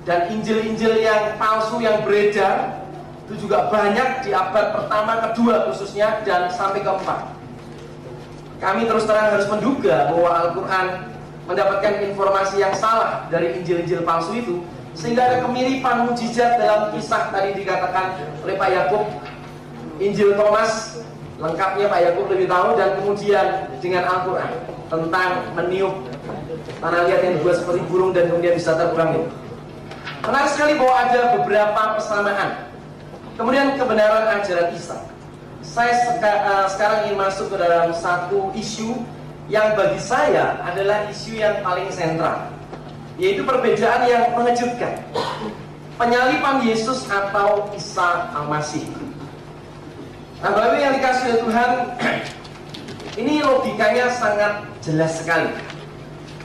dan Injil-Injil yang palsu yang beredar itu juga banyak di abad pertama, kedua khususnya, dan sampai keempat. Kami terus terang harus menduga bahwa Al-Quran mendapatkan informasi yang salah dari Injil-Injil palsu itu, sehingga ada kemiripan mujizat dalam kisah tadi dikatakan oleh Pak Yakub, Injil Thomas, lengkapnya Pak Yakub lebih tahu, dan kemudian dengan Al-Quran tentang meniup tanah liat yang dibuat seperti burung dan kemudian bisa terbang itu. Menarik sekali bahwa ada beberapa persamaan. Kemudian kebenaran ajaran Isa. Saya sekarang ingin masuk ke dalam satu isu yang bagi saya adalah isu yang paling sentral, yaitu perbedaan yang mengejutkan, penyaliban Yesus atau Isa Al-Masih. Nah, Bapak yang dikasih oleh Tuhan, ini logikanya sangat jelas sekali.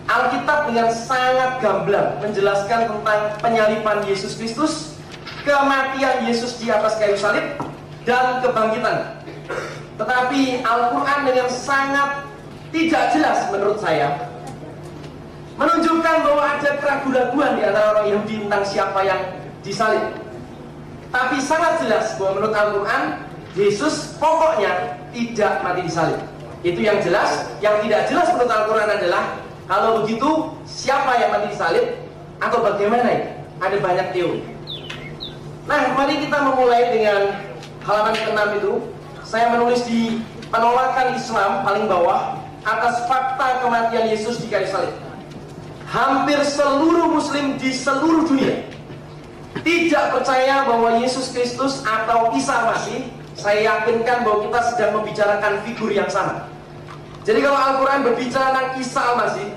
Alkitab dengan sangat gamblang menjelaskan tentang penyaliban Yesus Kristus, kematian Yesus di atas kayu salib, dan kebangkitan. Tetapi Al-Quran dengan sangat tidak jelas menurut saya menunjukkan bahwa ada keraguan-keraguan di antara orang Yahudi tentang siapa yang disalib. Tapi sangat jelas bahwa menurut Al-Quran Yesus pokoknya tidak mati disalib. Itu yang jelas. Yang tidak jelas menurut Al-Quran adalah kalau begitu siapa yang mati disalib atau bagaimana ya? Ada banyak teori. Nah, mari kita memulai dengan halaman ke-6 itu. Saya menulis di penolakan Islam paling bawah atas fakta kematian Yesus di kayu salib. Hampir seluruh muslim di seluruh dunia tidak percaya bahwa Yesus Kristus atau Isa Masih. Saya yakinkan bahwa kita sedang membicarakan figur yang sama. Jadi kalau Al-Quran berbicara tentang Isa Al-Masih,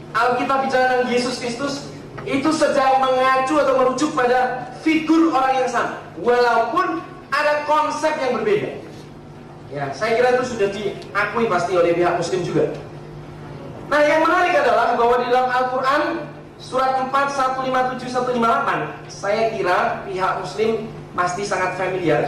Alkitab bicara tentang Yesus Kristus, itu sedang mengacu atau merujuk pada figur orang yang sama, walaupun ada konsep yang berbeda. Ya, saya kira itu sudah diakui pasti oleh pihak muslim juga. Nah, yang menarik adalah bahwa di dalam Al-Quran surat 4, 157, 158, saya kira pihak muslim pasti sangat familiar.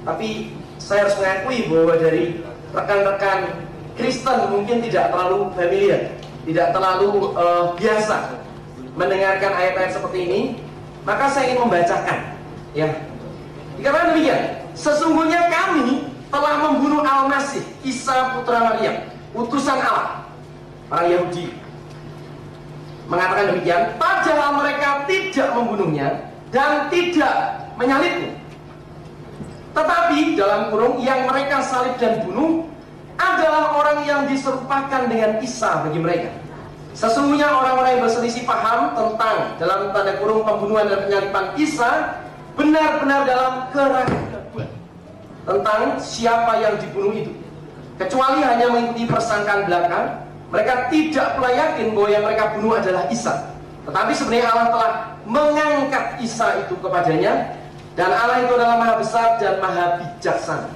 Tapi saya harus mengakui bahwa dari rekan-rekan Kristen mungkin tidak terlalu familiar, tidak terlalu biasa mendengarkan ayat-ayat seperti ini. Maka saya ingin membacakan, ya. Dikatakan demikian, sesungguhnya kami telah membunuh Al-Masih, Isa putra Maryam, utusan Allah. Para Yahudi mengatakan demikian, padahal mereka tidak membunuhnya dan tidak menyalibnya. Tetapi dalam kurung yang mereka salib dan bunuh adalah orang yang diserupakan dengan Isa bagi mereka. Sesungguhnya orang-orang yang berselisih paham tentang dalam tanda kurung pembunuhan dan penyaliban Isa benar-benar dalam keraguan tentang siapa yang dibunuh itu. Kecuali hanya mengikuti persangkaan belaka, mereka tidak pula yakin bahwa yang mereka bunuh adalah Isa. Tetapi sebenarnya Allah telah mengangkat Isa itu kepadanya. Dan Allah itu adalah maha besar dan maha bijaksana.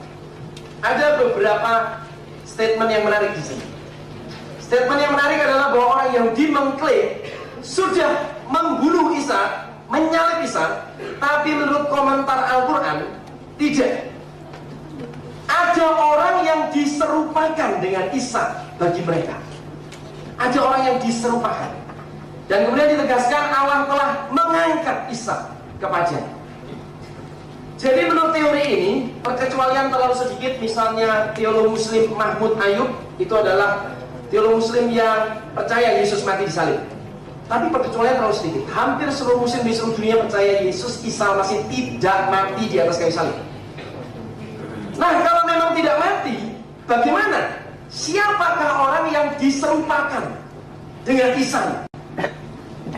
Ada beberapa statement yang menarik di sini. Statement yang menarik adalah bahwa orang Yahudi mengklaim sudah membunuh Isa, menyalib Isa, tapi menurut komentar Al-Quran tidak. Ada orang yang diserupakan dengan Isa bagi mereka. Ada orang yang diserupakan. Dan kemudian ditegaskan Allah telah mengangkat Isa kepadanya. Jadi menurut teori ini, perkecualian terlalu sedikit. Misalnya teolog muslim Mahmud Ayub, itu adalah teolog muslim yang percaya Yesus mati disalib. Tapi perkecualian terlalu sedikit. Hampir seluruh muslim di seluruh dunia percaya Yesus Isa masih tidak mati di atas kayu salib. Nah, kalau memang tidak mati, bagaimana? Siapakah orang yang diserupakan dengan Isa?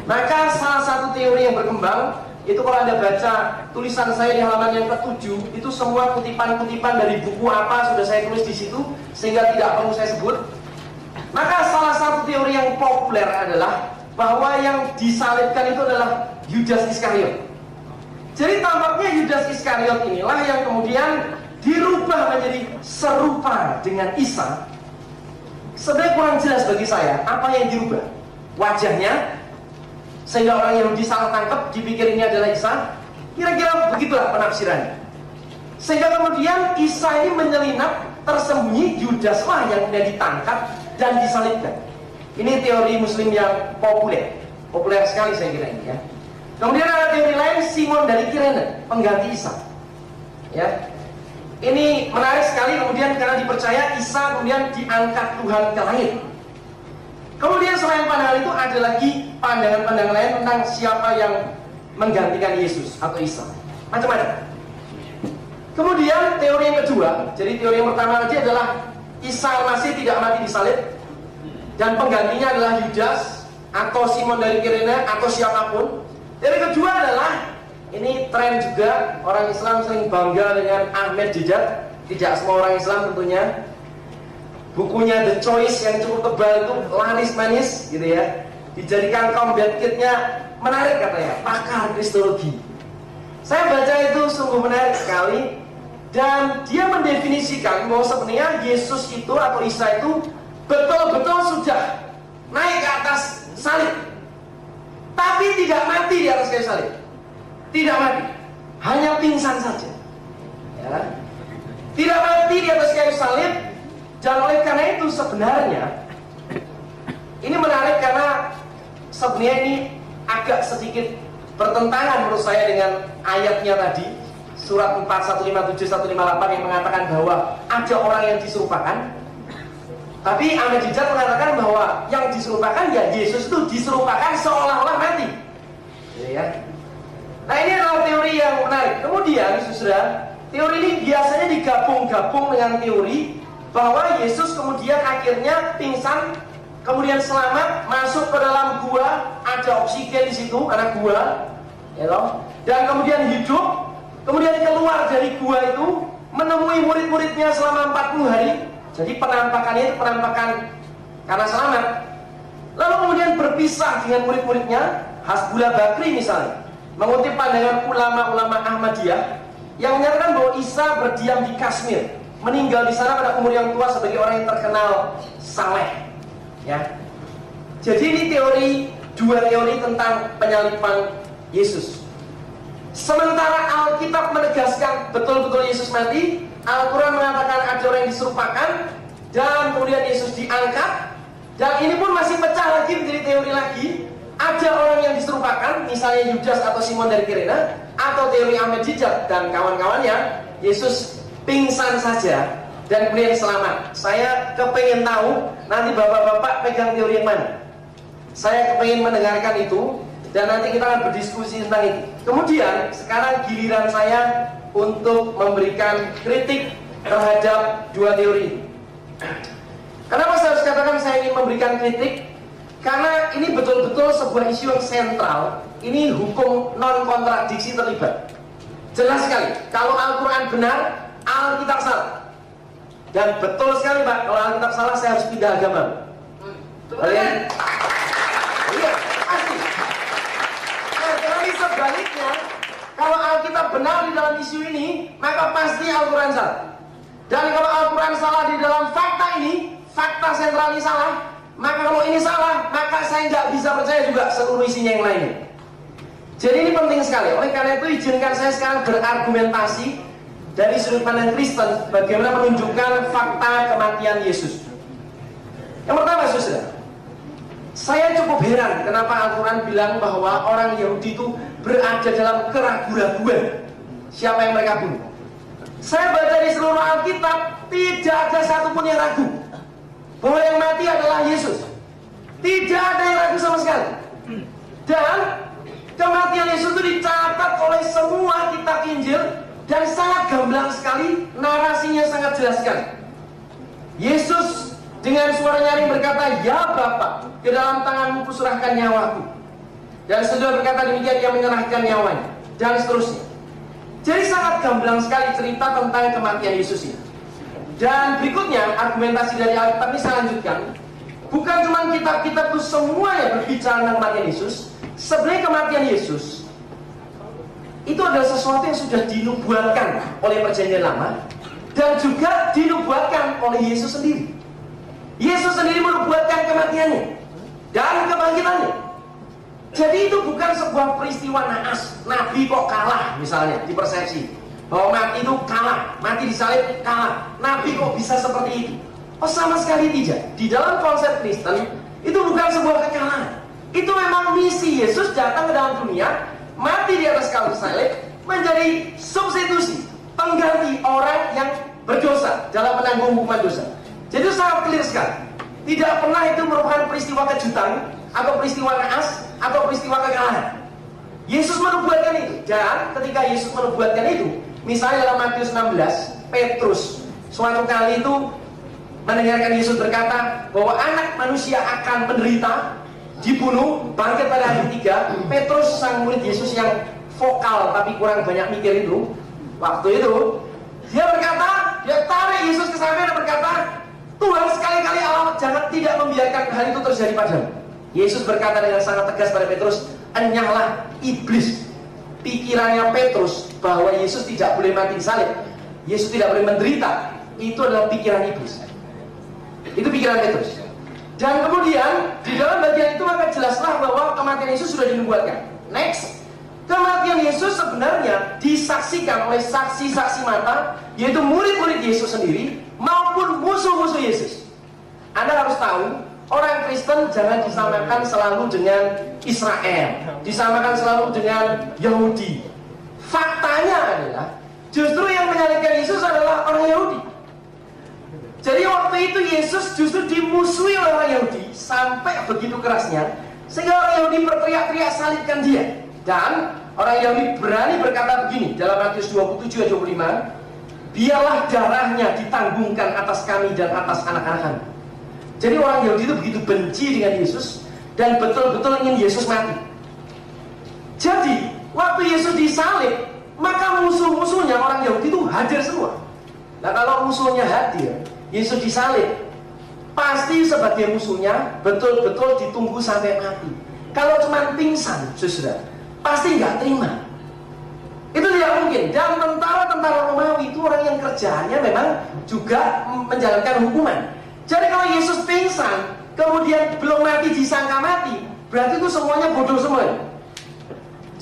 Maka salah satu teori yang berkembang itu, kalau Anda baca tulisan saya di halaman yang ke-7, itu semua kutipan-kutipan dari buku apa sudah saya tulis di situ, sehingga tidak perlu saya sebut. Maka salah satu teori yang populer adalah bahwa yang disalibkan itu adalah Yudas Iskariot. Jadi tampaknya Yudas Iskariot inilah yang kemudian dirubah menjadi serupa dengan Isa. Sebenarnya kurang jelas bagi saya apa yang dirubah. Wajahnya sehingga orang Yahudi salah tangkap, dipikir ini adalah Isa. Kira-kira begitulah penafsirannya. Sehingga kemudian Isa ini menyelinap tersembunyi, Yudaslah yang kemudian ditangkap dan disalibkan. Ini teori Muslim yang populer sekali saya kira ini ya. Kemudian ada teori lain, Simon dari Kirene, pengganti Isa. Ya, ini menarik sekali kemudian karena dipercaya Isa kemudian diangkat Tuhan ke langit. Kemudian selain pandangan itu ada lagi pandangan-pandangan lain tentang siapa yang menggantikan Yesus atau Isa. Macam-macam. Kemudian teori yang kedua, jadi teori yang pertama tadi adalah Isa Al-Masih tidak mati disalib dan penggantinya adalah Yudas atau Simon dari Kirene atau siapapun. Teori kedua adalah ini tren juga, orang Islam sering bangga dengan Ahmed Didat. Tidak semua orang Islam tentunya. Bukunya The Choice yang cukup tebal itu laris manis gitu ya. Dijadikan combat kitnya menarik katanya, pakar kristologi. Saya baca itu sungguh menarik sekali. Dan dia mendefinisikan bahwa sebenarnya Yesus itu atau Isa itu betul-betul sudah naik ke atas salib, tapi tidak mati di atas kayu salib. Tidak mati, hanya pingsan saja ya. Tidak mati di atas kayu salib. Dan oleh karena itu sebenarnya ini menarik karena sebenarnya ini agak sedikit bertentangan menurut saya dengan ayatnya tadi, surat 4 157 158 yang mengatakan bahwa ada orang yang diserupakan. Tapi Ahmed Didat mengatakan bahwa yang diserupakan ya Yesus itu diserupakan seolah-olah mati. Ya. Nah ini adalah teori yang menarik. Kemudian saudara, teori ini biasanya digabung-gabung dengan teori bahwa Yesus kemudian akhirnya pingsan, kemudian selamat masuk ke dalam gua, ada oksigen di situ karena gua, ya loh, dan kemudian hidup. Kemudian keluar dari gua itu menemui murid-muridnya selama 40 hari. Jadi penampakannya itu penampakan karena selamat. Lalu kemudian berpisah dengan murid-muridnya. Hasbullah Bakri misalnya mengutip pandangan ulama-ulama Ahmadiyah yang menyatakan bahwa Isa berdiam di Kashmir, meninggal di sana pada umur yang tua sebagai orang yang terkenal saleh. Ya. Jadi ini dua teori tentang penyaliban Yesus. Sementara Alkitab menegaskan betul-betul Yesus mati, Al-Quran mengatakan ada orang yang diserupakan dan kemudian Yesus diangkat. Dan ini pun masih pecah lagi menjadi teori lagi. Ada orang yang diserupakan, misalnya Yudas atau Simon dari Kirene, atau teori Ahmed Didat dan kawan-kawannya, Yesus pingsan saja dan kemudian selamat. Saya kepengen tahu nanti bapak-bapak pegang teori yang mana. Saya kepengen mendengarkan itu. Dan nanti kita akan berdiskusi tentang itu. Kemudian sekarang giliran saya untuk memberikan kritik terhadap dua teori ini. Kenapa saya harus katakan saya ingin memberikan kritik? Karena ini betul-betul sebuah isu yang sentral. Ini hukum non-kontradiksi terlibat. Jelas sekali, kalau Al-Quran benar, Alkitab salah. Dan betul sekali Pak, kalau Alkitab salah saya harus pindah agama. Kalian? Iya, pasti. Tetapi sebaliknya, kalau Alkitab benar di dalam isu ini, maka pasti Al-Quran salah. Dan kalau Al-Quran salah di dalam fakta ini, fakta sentral ini salah, maka kalau ini salah, maka saya nggak bisa percaya juga seluruh isinya yang lainnya. Jadi ini penting sekali. Oleh karena itu izinkan saya sekarang berargumentasi dari sudut pandang Kristen bagaimana menunjukkan fakta kematian Yesus. Yang pertama, saudara, saya cukup heran kenapa Al-Quran bilang bahwa orang Yahudi itu berada dalam keraguan-raguan siapa yang mereka bunuh. Saya baca di seluruh Alkitab tidak ada satupun yang ragu bahwa yang mati adalah Yesus. Tidak ada yang ragu sama sekali. Dan kematian Yesus itu dicatat oleh semua kitab Injil dan sangat gamblang sekali, narasinya sangat jelas sekali. Yesus dengan suara nyaring berkata, "Ya Bapa, ke dalam tanganmu kuserahkan nyawaku." Dan setelah berkata demikian, dia menyerahkan nyawanya, dan seterusnya. Jadi sangat gamblang sekali cerita tentang kematian Yesus ini. Dan berikutnya argumentasi dari Alkitab ini saya lanjutkan. Bukan cuma kitab-kitab itu semuanya berbicara tentang kematian Yesus. Sebenarnya kematian Yesus itu adalah sesuatu yang sudah dinubuatkan oleh Perjanjian Lama dan juga dinubuatkan oleh Yesus sendiri. Yesus sendiri menubuatkan kematiannya dan kebangkitannya. Jadi itu bukan sebuah peristiwa naas. Nabi kok kalah misalnya di persepsi. Bahwa mati itu kalah, mati disalib kalah. Nabi kok bisa seperti itu? Oh, sama sekali tidak. Di dalam konsep Kristen itu bukan sebuah kekalahan. Itu memang misi Yesus datang ke dalam dunia, mati di atas kayu salib, menjadi substitusi, pengganti orang yang berdosa dalam menanggung hukuman dosa. Jadi itu sangat clear sekali. Tidak pernah itu merupakan peristiwa kejutan atau peristiwa naas atau peristiwa kekalahan. Yesus menubuatkan itu, dan ketika Yesus menubuatkan itu, misalnya dalam Matius 16, Petrus suatu kali itu mendengarkan Yesus berkata bahwa anak manusia akan menderita, dibunuh, bangkit pada hari ketiga. Petrus, sang murid Yesus yang vokal tapi kurang banyak mikir itu, waktu itu dia berkata, dia tarik Yesus ke samping dan berkata, Tuhan, sekali-kali Allah jangan tidak membiarkan hal itu terjadi padamu. Yesus berkata dengan sangat tegas pada Petrus, enyahlah iblis. Pikirannya Petrus bahwa Yesus tidak boleh mati di salib, Yesus tidak boleh menderita, itu adalah pikiran iblis. Itu pikiran Petrus. Dan kemudian di dalam bagian itu maka jelaslah bahwa kematian Yesus sudah dinubuatkan. Next, kematian Yesus sebenarnya disaksikan oleh saksi-saksi mata, yaitu murid-murid Yesus sendiri maupun musuh-musuh Yesus. Anda harus tahu, orang Kristen jangan disamakan selalu dengan Israel, disamakan selalu dengan Yahudi. Faktanya adalah justru yang menyalibkan Yesus adalah orang Yahudi. Jadi waktu itu Yesus justru dimusuhi oleh orang Yahudi sampai begitu kerasnya, sehingga orang Yahudi berteriak-teriak salibkan dia. Dan orang Yahudi berani berkata begini dalam Matius 27 ayat 25, biarlah darahnya ditanggungan atas kami dan atas anak-anak kami. Jadi orang Yahudi itu begitu benci dengan Yesus dan betul-betul ingin Yesus mati. Jadi waktu Yesus disalib, maka musuh-musuhnya orang Yahudi itu hadir semua. Nah, kalau musuhnya hadir, Yesus disalib, pasti sebagai musuhnya betul-betul ditunggu sampai mati. Kalau cuma pingsan, saudara, pasti nggak terima. Itu tidak mungkin. Dan tentara-tentara Romawi itu orang yang kerjaannya memang juga menjalankan hukuman. Jadi kalau Yesus pingsan, kemudian belum mati disangka mati, berarti itu semuanya bodoh semua.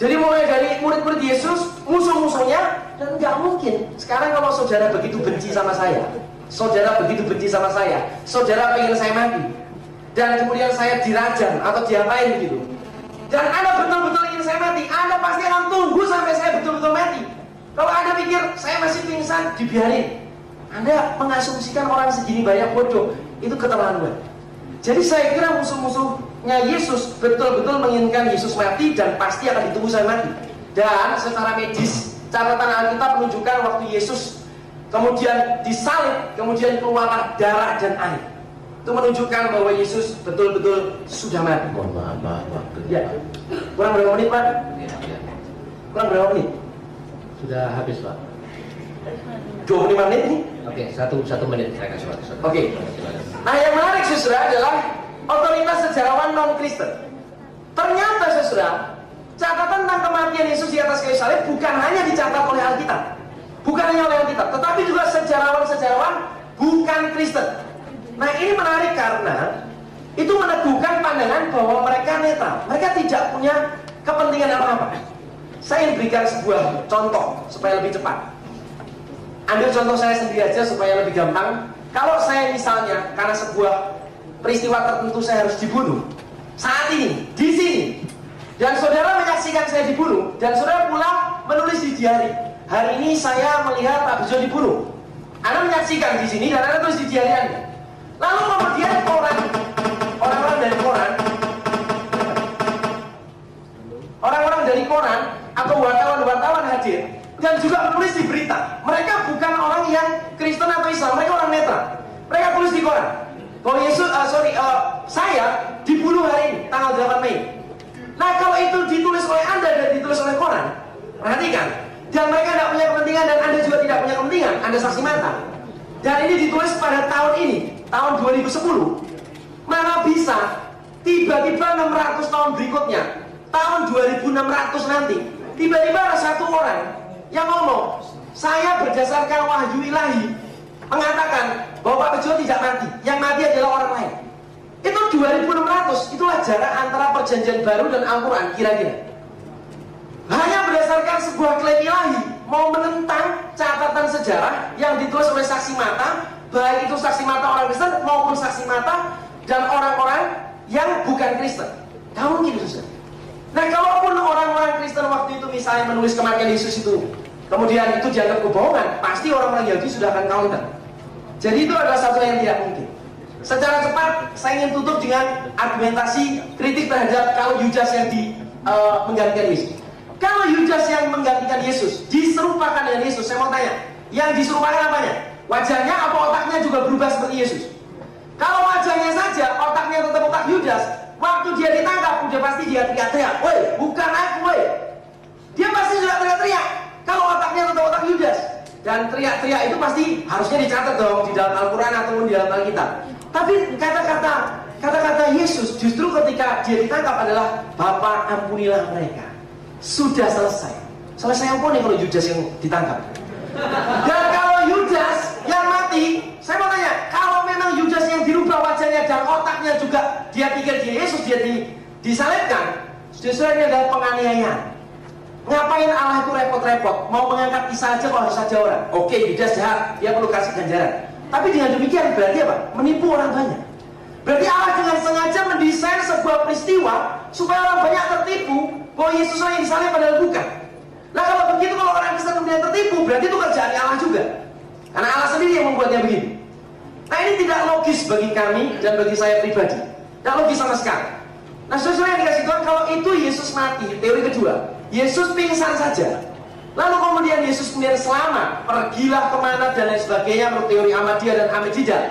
Jadi mulai dari murid-murid Yesus, musuh-musuhnya, dan nggak mungkin. Sekarang kalau saudara begitu benci sama saya, saudara begitu benci sama saya, saudara pengen saya mati, dan kemudian saya dirajam atau diapain begitu, dan Anda betul-betul ingin saya mati, Anda pasti akan tunggu sampai saya betul-betul mati. Kalau Anda pikir saya masih pingsan, dibiarin. Anda mengasumsikan orang segini banyak bodoh, itu keterlaluan. Jadi saya kira musuh-musuhnya Yesus betul-betul menginginkan Yesus mati dan pasti akan ditunggu sampai mati. Dan secara medis, catatan Alkitab menunjukkan waktu Yesus kemudian disalib, kemudian keluarlah darah dan air. Itu menunjukkan bahwa Yesus betul-betul sudah mati. Mohon maaf, Ya. Kurang berapa menit, Pak? Kurang berapa menit? Sudah habis, Pak. 25 menit ini? Oke, satu menit saya kasih waktu. Oke. Nah, yang menarik saudara adalah otoritas sejarawan non-Kristen. Ternyata saudara, catatan tentang kematian Yesus di atas kayu salib bukan hanya dicatat oleh Alkitab, bukan hanya oleh Alkitab, tetapi juga sejarawan-sejarawan bukan Kristen. Nah, ini menarik karena itu meneguhkan pandangan bahwa mereka netral, mereka tidak punya kepentingan apa-apa. Saya ingin berikan sebuah contoh supaya lebih cepat. Ambil contoh saya sendiri aja supaya lebih gampang. Kalau saya misalnya karena sebuah peristiwa tertentu saya harus dibunuh saat ini, di sini, dan saudara menyaksikan saya dibunuh, dan saudara pulang menulis di diari, hari ini saya melihat Pak Bejo dibunuh. Anda menyaksikan di sini dan Anda tulis di diari Anda. Lalu kemudian orang-orang dari koran atau wartawan-wartawan hadir dan juga menulis di berita. Mereka bukan orang yang Kristen atau Islam, mereka orang netral. Mereka tulis di koran bahwa saya dibunuh hari ini, tanggal 8 Mei. Nah, kalau itu ditulis oleh Anda dan ditulis oleh koran, perhatikan. Dan mereka tidak punya kepentingan dan Anda juga tidak punya kepentingan, Anda saksi mata. Dan ini ditulis pada tahun ini, tahun 2010. Maka bisa tiba-tiba 600 tahun berikutnya, tahun 2600 nanti, tiba-tiba ada satu orang yang ngomong, saya berdasarkan wahyu ilahi mengatakan bahwa Pak Bejo tidak mati, yang mati adalah orang lain. Itu 2600, itulah jarak antara perjanjian baru dan Al-Quran kira-kira? Hanya berdasarkan sebuah klaim ilahi, mau menentang catatan sejarah yang ditulis oleh saksi mata, baik itu saksi mata orang Kristen maupun saksi mata dan orang-orang yang bukan Kristen. Gak mungkin, susah. Nah, kalaupun orang-orang Kristen waktu itu misalnya menulis kematian Yesus itu, kemudian itu dianggap kebohongan, pasti orang-orang Yahudi sudah akan counter. Jadi itu adalah satu yang tidak mungkin. Secara cepat, saya ingin tutup dengan argumentasi kritik terhadap kalau Yudas yang menggantikan Yesus. Kalau Yudas yang menggantikan Yesus diserupakan dengan Yesus, saya mau tanya, yang diserupakan apanya? Wajahnya apa otaknya juga berubah seperti Yesus? Kalau wajahnya saja, otaknya tetap otak Yudas, waktu dia ditangkap, udah pasti dia teriak-teriak, "Woi, bukan aku, woi." Dia pasti sudah teriak-teriak. Kalau otaknya tetap otak Yudas, dan teriak-teriak itu pasti harusnya dicatat dong di dalam Al-Quran ataupun di dalam Alkitab. Tapi kata-kata Yesus justru ketika dia ditangkap adalah, "Bapa, ampunilah mereka." Sudah selesai. Selesai ampuni kalau Yudas yang ditangkap. Dan kalau Yudas yang mati, saya mau tanya, kalau memang Yudas yang dirubah wajahnya dan otaknya juga dia pikir dia Yesus, dia disalibkan, justru ini adalah penganiayaan. Ngapain Allah itu repot-repot? Mau mengangkat Isa aja kalau harus saja orang. Oke, Yudas jahat, dia perlu kasih ganjaran. Tapi dengan demikian berarti apa? Menipu orang banyak. Berarti Allah dengan sengaja mendesain sebuah peristiwa supaya orang banyak tertipu bahwa Yesus yang disalib padahal bukan. Nah, kalau begitu, kalau orang Kristen kemudian tertipu, berarti itu kerjaan Allah juga. Karena Allah sendiri yang membuatnya begitu. Nah, ini tidak logis bagi kami dan bagi saya pribadi. Tidak logis sama sekali. Nah, saudara yang dikasih Tuhan, kalau itu Yesus mati, teori kedua, Yesus pingsan saja. Lalu kemudian Yesus kemudian selamat, pergilah kemana dan lain sebagainya menurut teori Ahmadiyah dan Ahmadiyah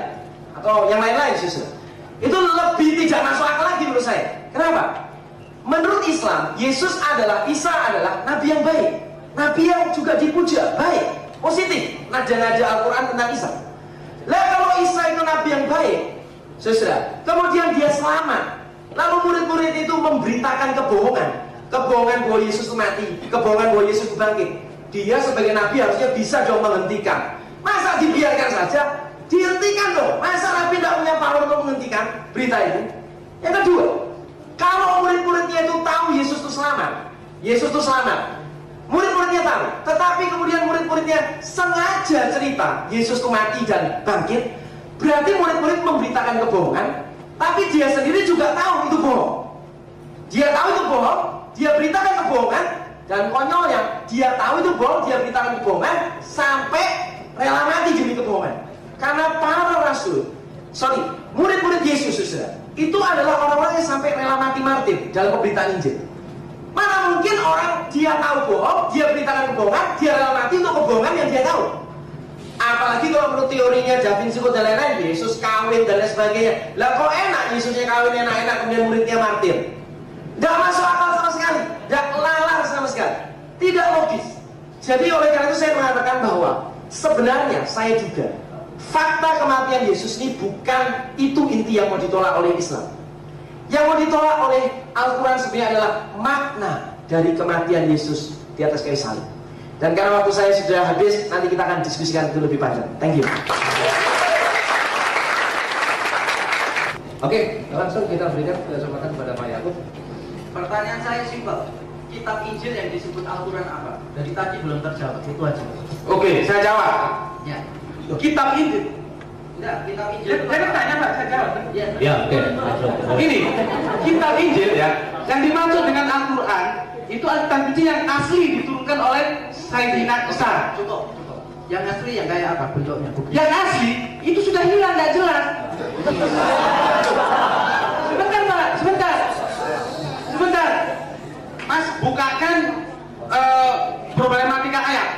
atau yang lain-lain, saudara. Itu lebih tidak masuk akal lagi menurut saya. Kenapa? Menurut Islam, Isa adalah nabi yang baik, nabi yang juga dipuja, baik, positif. Nada-nada Al-Quran tentang Isa. Lah kalau Isa itu nabi yang baik, saudara, kemudian dia selamat, lalu murid-murid itu memberitakan kebohongan bahwa Yesus itu mati, kebohongan bahwa Yesus itu bangkit. Dia sebagai nabi harusnya bisa dong menghentikan. Masa dibiarkan saja? Dihentikan dong. Masa nabi tidak punya power untuk menghentikan berita itu? Yang kedua, kalau murid-muridnya itu tahu Yesus itu selamat, murid-muridnya tahu, tetapi kemudian murid-muridnya sengaja cerita Yesus itu mati dan bangkit, berarti murid-murid memberitakan kebohongan, tapi dia sendiri juga tahu itu bohong. Dia tahu itu bohong, dia beritakan kebohongan, dan konyolnya dia tahu itu bohong, dia beritakan kebohongan sampai rela mati demi kebohongan. Karena para murid-murid Yesus, saudara, itu adalah orang-orang yang sampai rela mati martir dalam pemberitaan Injil. Mana mungkin orang dia tahu bohong, dia beritakan kebohongan, dia rela mati untuk kebohongan yang dia tahu. Apalagi kalau menurut teorinya Da Vinci dan lain-lain, Yesus kawin dan lain sebagainya. Lah kok enak Yesusnya kawin enak-enak kemudian muridnya martir? Tidak masuk akal sama sekali, tidak lalar sama sekali, tidak logis. Jadi oleh karena itu saya mengatakan bahwa sebenarnya saya juga fakta kematian Yesus ini bukan itu inti yang mau ditolak oleh Islam. Yang mau ditolak oleh Al-Quran sebenarnya adalah makna dari kematian Yesus di atas kayu salib. Dan karena waktu saya sudah habis, nanti kita akan diskusikan itu lebih panjang. Thank you. Oke, langsung kita berikan kesempatan kepada Pak Yakub. Pertanyaan saya simpel. Kitab Injil yang disebut Al-Quran apa? Dari tadi belum terjawab, itu aja. Oke, saya jawab. Ya. Kitab Injil. Enggak, kitab Injil. Saya bertanya, Pak, saya jawab. Ya, oke. Ini, kitab Injil ya, yang dimaksud dengan Al-Quran itu kitab Injil yang asli diturunkan oleh Sayyidina Isa. Cukup. Yang asli yang kayak apa bentuknya? Yang asli itu sudah hilang, nggak jelas. Sebentar, Pak, sebentar. Mas, bukakan problematika ayat.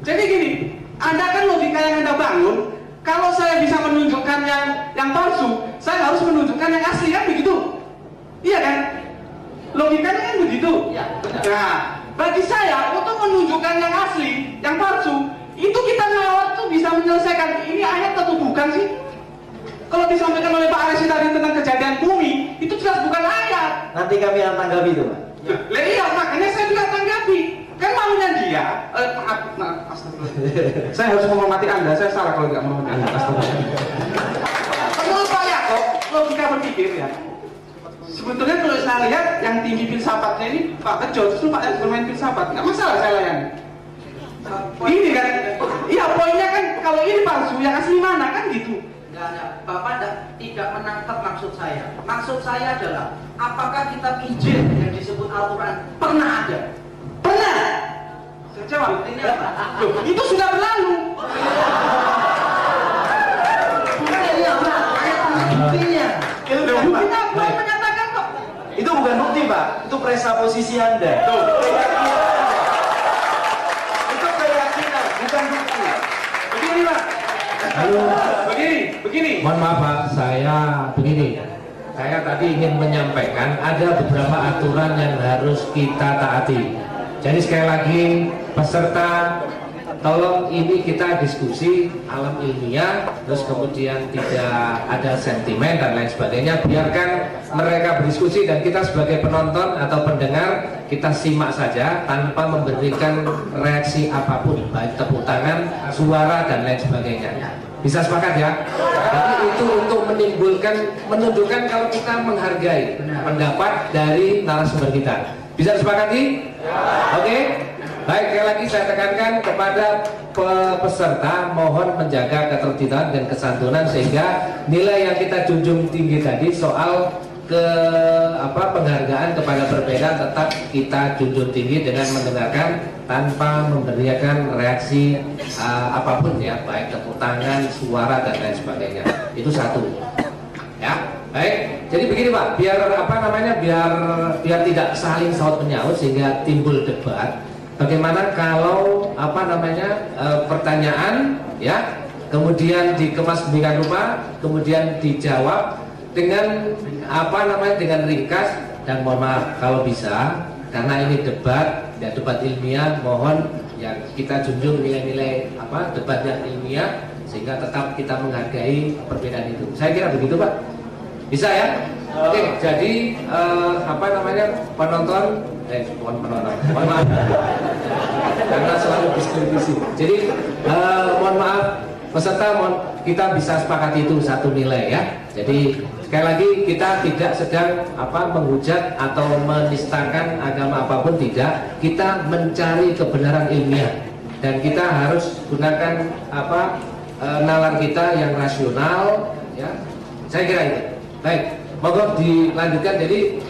Jadi gini, Anda kan logika yang Anda bangun. Kalau saya bisa menunjukkan yang palsu, saya harus menunjukkan yang asli, kan begitu? Iya kan? Logikanya kan begitu. Ya, benar. Nah, bagi saya untuk menunjukkan yang asli, yang palsu, itu kita ngawat tuh bisa menyelesaikan. Ini ayat atau bukan sih? Kalau disampaikan oleh Pak Aresi tadi tentang kejadian bumi, itu jelas bukan ayat. Nanti kami akan tanggapi itu, Pak. Lah iya, makanya saya juga tanggapi. Kan maunya dia. Maaf, astagfirullah. Saya harus menghormati Anda. Saya salah kalau tidak menghormati Anda. Astagfirullah. Menurut Pak Yakob, logika berpikir ya. Sebetulnya kalau saya lihat yang tinggi filsafatnya ini Pak Bejo, justru Pak yang bermain filsafat, nggak masalah saya layani. Ini kan, iya poinnya kan kalau ini palsu, yang asli mana kan gitu. Enggak, Bapak tidak menangkap maksud saya. Maksud saya adalah, apakah kitab Injil yang disebut Al-Quran pernah ada? Pernah. Saya jawab. Buktinya apa? Loh, itu sudah berlalu. Buktinya apa? Buktinya. Buktinya apa? Menyatakan kok. Itu bukan bukti, Pak. Itu presaposisi Anda. Tuh, itu keyakinan, bukan bukti. Begini Pak. Halo. Begini. Mohon maaf Pak, saya tadi ingin menyampaikan ada beberapa aturan yang harus kita taati. Jadi sekali lagi peserta, tolong ini kita diskusi alam ilmiah, terus kemudian tidak ada sentimen dan lain sebagainya. Biarkan mereka berdiskusi dan kita sebagai penonton atau pendengar kita simak saja tanpa memberikan reaksi apapun, baik tepuk tangan, suara dan lain sebagainya. Bisa sepakat ya? Jadi itu untuk menunjukkan kalau kita menghargai pendapat dari narasumber kita. Bisa disepakati? Oke? Baik, sekali lagi saya tekankan kepada peserta, mohon menjaga ketertiban dan kesantunan sehingga nilai yang kita junjung tinggi tadi soal penghargaan kepada perbedaan tetap kita junjung tinggi dengan mendengarkan tanpa memberikan reaksi apapun ya, baik tepuk tangan, suara dan lain sebagainya. Itu satu. Ya, baik. Jadi begini Pak, biar tidak saling saut menyaut sehingga timbul debat. Bagaimana kalau pertanyaan ya, kemudian dikemas sedemikian rupa, kemudian dijawab dengan dengan ringkas dan mohon maaf kalau bisa karena ini debat ilmiah, mohon ya kita junjung nilai-nilai debat yang ilmiah sehingga tetap kita menghargai perbedaan itu. Saya kira begitu Pak. Bisa ya? Oke, jadi penonton mohon maaf karena selalu diskusi. Jadi mohon maaf peserta, kita bisa sepakati itu satu nilai ya. Jadi sekali lagi kita tidak sedang menghujat atau menistakan agama apapun, tidak. Kita mencari kebenaran ilmiah dan kita harus gunakan nalar kita yang rasional ya. Saya kira itu. Baik, monggo dilanjutkan. Jadi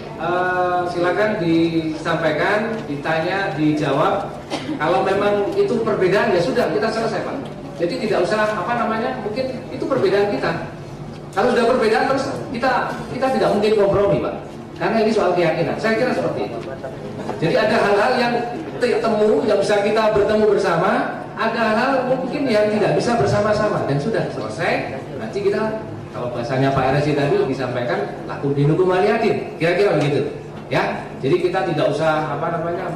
silakan disampaikan, ditanya, dijawab. Kalau memang itu perbedaan ya sudah kita selesai Pak. Jadi tidak usah mungkin itu perbedaan kita. Kalau sudah perbedaan terus kita tidak mungkin kompromi Pak. Karena ini soal keyakinan. Saya kira seperti itu. Jadi ada hal-hal yang bisa kita bertemu bersama, ada hal mungkin yang tidak bisa bersama-sama dan sudah selesai. Nanti kita kalau bahasanya Pak RSI tadi disampaikan lakum dinukum waliyadin. Kira-kira begitu. Ya, jadi kita tidak usah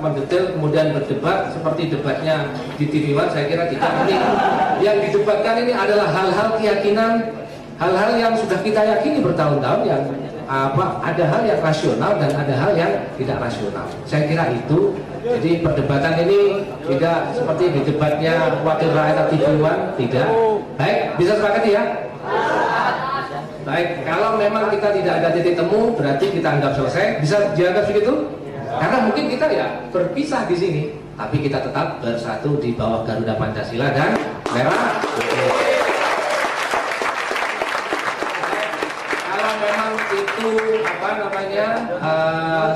mendetail kemudian berdebat seperti debatnya di TV One. Saya kira tidak. Ini yang didebatkan ini adalah hal-hal keyakinan, hal-hal yang sudah kita yakini bertahun-tahun, yang ada hal yang rasional dan ada hal yang tidak rasional. Saya kira itu. Jadi perdebatan ini tidak seperti di debatnya wakil rakyat TV One, tidak. Baik, bisa sepakati ya? Baik, kalau memang kita tidak ada titik temu, berarti kita anggap selesai. Bisa dianggap begitu? Karena mungkin kita ya berpisah di sini, tapi kita tetap bersatu di bawah Garuda Pancasila dan merah putih. Kalau memang itu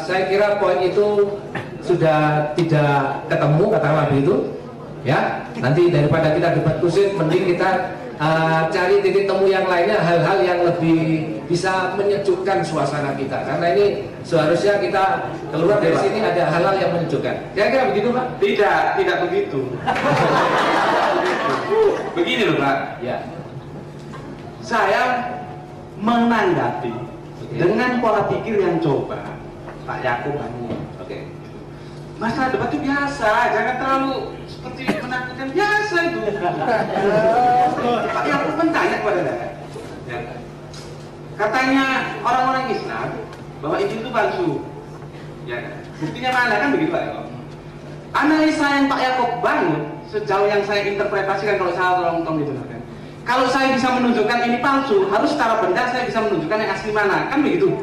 saya kira poin itu sudah tidak ketemu, katakanlah begitu. Ya, nanti daripada kita debat kusir, mending kita cari titik temu yang lainnya, hal-hal yang lebih bisa menyejukkan suasana kita. Karena ini seharusnya kita keluar dari sini ada hal-hal yang menyejukkan. Kira-kira begitu Pak? Tidak begitu. Begini loh Pak. Ya. Saya menanggapi dengan pola pikir yang coba Pak Yakub bangun. Oke. Masalah debat itu biasa, jangan terlalu seperti menakutkan, biasa itu. Pak Yakub bertanya kepada saya, ya. Katanya orang-orang Islam bahwa Injil itu palsu, ya kan? Buktinya mana kan begitu Pak Yakub? Analisa yang Pak Yakub bangun sejauh yang saya interpretasikan, kalau saya tolong dijelaskan. Kalau saya bisa menunjukkan ini palsu, harus secara benda saya bisa menunjukkan yang asli mana, kan begitu?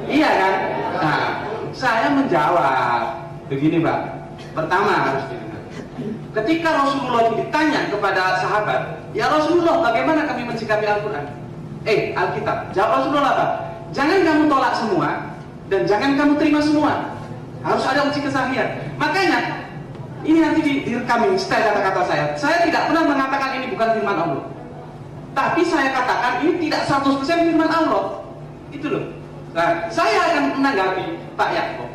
Iya kan? Nah, saya menjawab begini, Pak. Pertama harus didengar. Ketika Rasulullah itu ditanya kepada sahabat, ya Rasulullah, bagaimana kami mensikapi Al-Quran? Alkitab. Jawab Rasulullah apa? Jangan kamu tolak semua dan jangan kamu terima semua. Harus ada uji kesahihan. Makanya ini nanti direkam ini, setelah kata-kata saya. Saya tidak pernah mengatakan ini bukan firman Allah. Tapi saya katakan ini tidak 100% firman Allah. Itu loh. Nah, saya akan menanggapi Pak Yaakob.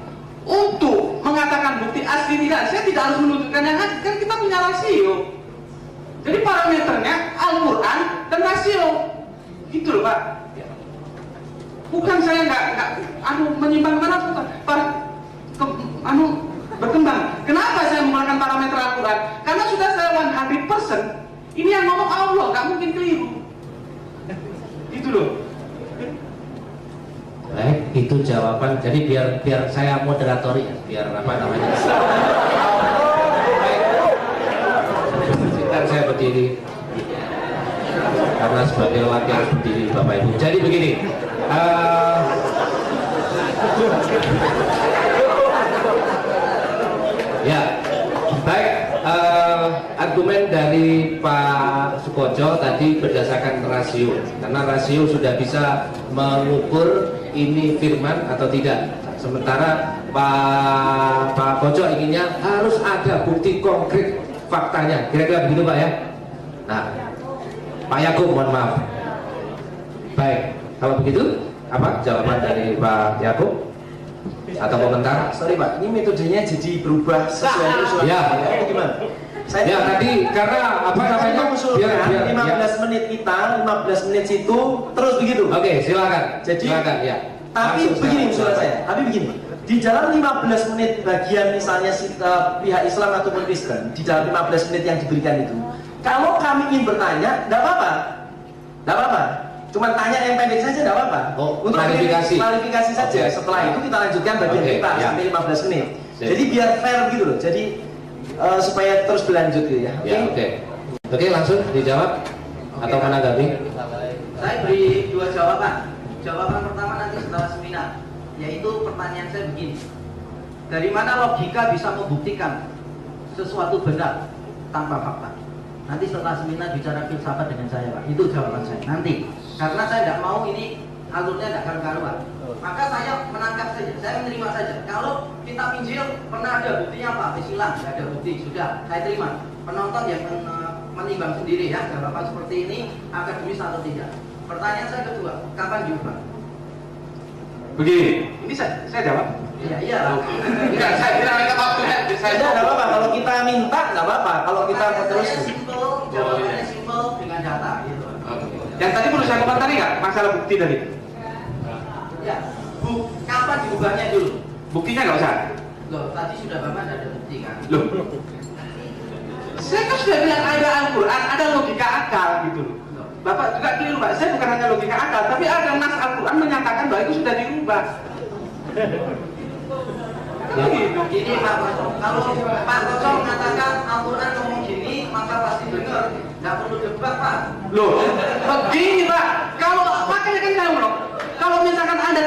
Untuk mengatakan bukti asli tidak, saya tidak harus menunjukkan yang asli. Kan kita punya rasio. Jadi parameternya Al-Quran dan rasio. Gitu loh, Pak. Bukan saya nggak menyimpang mana berkembang. Kenapa saya menggunakan parameter Al-Quran? Karena sudah saya 100%. Ini yang ngomong Allah, nggak mungkin keliru. Gitu loh. Baik, itu jawaban. Jadi biar saya moderatori ya, biar apa namanya. Dan saya berdiri karena sebagai lelaki harus berdiri, Bapak Ibu. Jadi begini. Ya, baik. Argumen dari Pak Sukojo tadi berdasarkan rasio, karena rasio sudah bisa mengukur ini firman atau tidak. Sementara Pak Kojo inginnya harus ada bukti konkret faktanya. Kira-kira begitu, Pak ya. Nah, Pak Yaakob, mohon maaf. Baik, kalau begitu apa jawaban dari Pak Yaakob atau komentar? Sorry Pak, ini metodenya jadi berubah sesuai usulan. Ya. Itu gimana? Saya Ya tadi karena apa namanya? mengusulkan 15 menit kita, 15 menit situ, terus begitu. Oke, silakan. Jadi, silakan ya. Tapi Langsung begini silakan. usulan saya. Tapi begini, di dalam 15 menit bagian misalnya pihak Islam ataupun Kristen, di dalam 15 menit yang diberikan itu, kalau kami ingin bertanya, tidak apa-apa, tidak apa-apa. Cuma tanya yang pendek saja tidak apa-apa. Oh, untuk klarifikasi saja. Okay. Setelah itu kita lanjutkan bagian kita ya. sampai 15 menit. Jadi biar fair gitu loh. Jadi supaya terus berlanjut gitu ya. Oke, langsung dijawab atau menanggapi? Saya beri dua jawaban. Jawaban pertama nanti setelah seminar, yaitu pertanyaan saya begini: dari mana logika bisa membuktikan sesuatu benar tanpa fakta? Nanti setelah seminar bicara filsafat dengan saya, Pak. Itu jawaban saya. Nanti, karena saya tidak mau ini alurnya tidak karu-karuan. Maka saya menangkap saja, saya menerima saja. Kalau kitab Injil pernah ada buktinya Pak, hilang, tidak ada bukti, sudah saya terima. Penonton yang menimbang sendiri ya, jawaban seperti ini akademis atau tidak. Pertanyaan saya kedua, kapan diubah? Begini, ini saya jawab. Iya. Enggak, saya tidak minta waktu. Saya Tidak apa-apa. Kalau kita minta tidak apa-apa. Kalau kita terus. Jawabannya simpel dengan data gitu. Yang tadi perlu saya komentari nggak masalah bukti tadi? Ya, kapan diubahnya dulu? Buktinya nggak usah. Loh, tadi sudah Bapak tidak ada bukti kan? Loh, saya kan sudah bilang ada Al-Quran, ada logika akal gitu loh. Bapak juga keliru, Pak. Saya bukan hanya logika akal, tapi ada nas Al-Quran menyatakan bahwa itu sudah diubah. Gini Pak Koco, kalau Pak Koco mengatakan Al-Quran ngomong gini, maka pasti benar. Nggak perlu debat Pak. Loh, begini Pak. Kalau makanya kan saya bilang, kalau misalkan Anda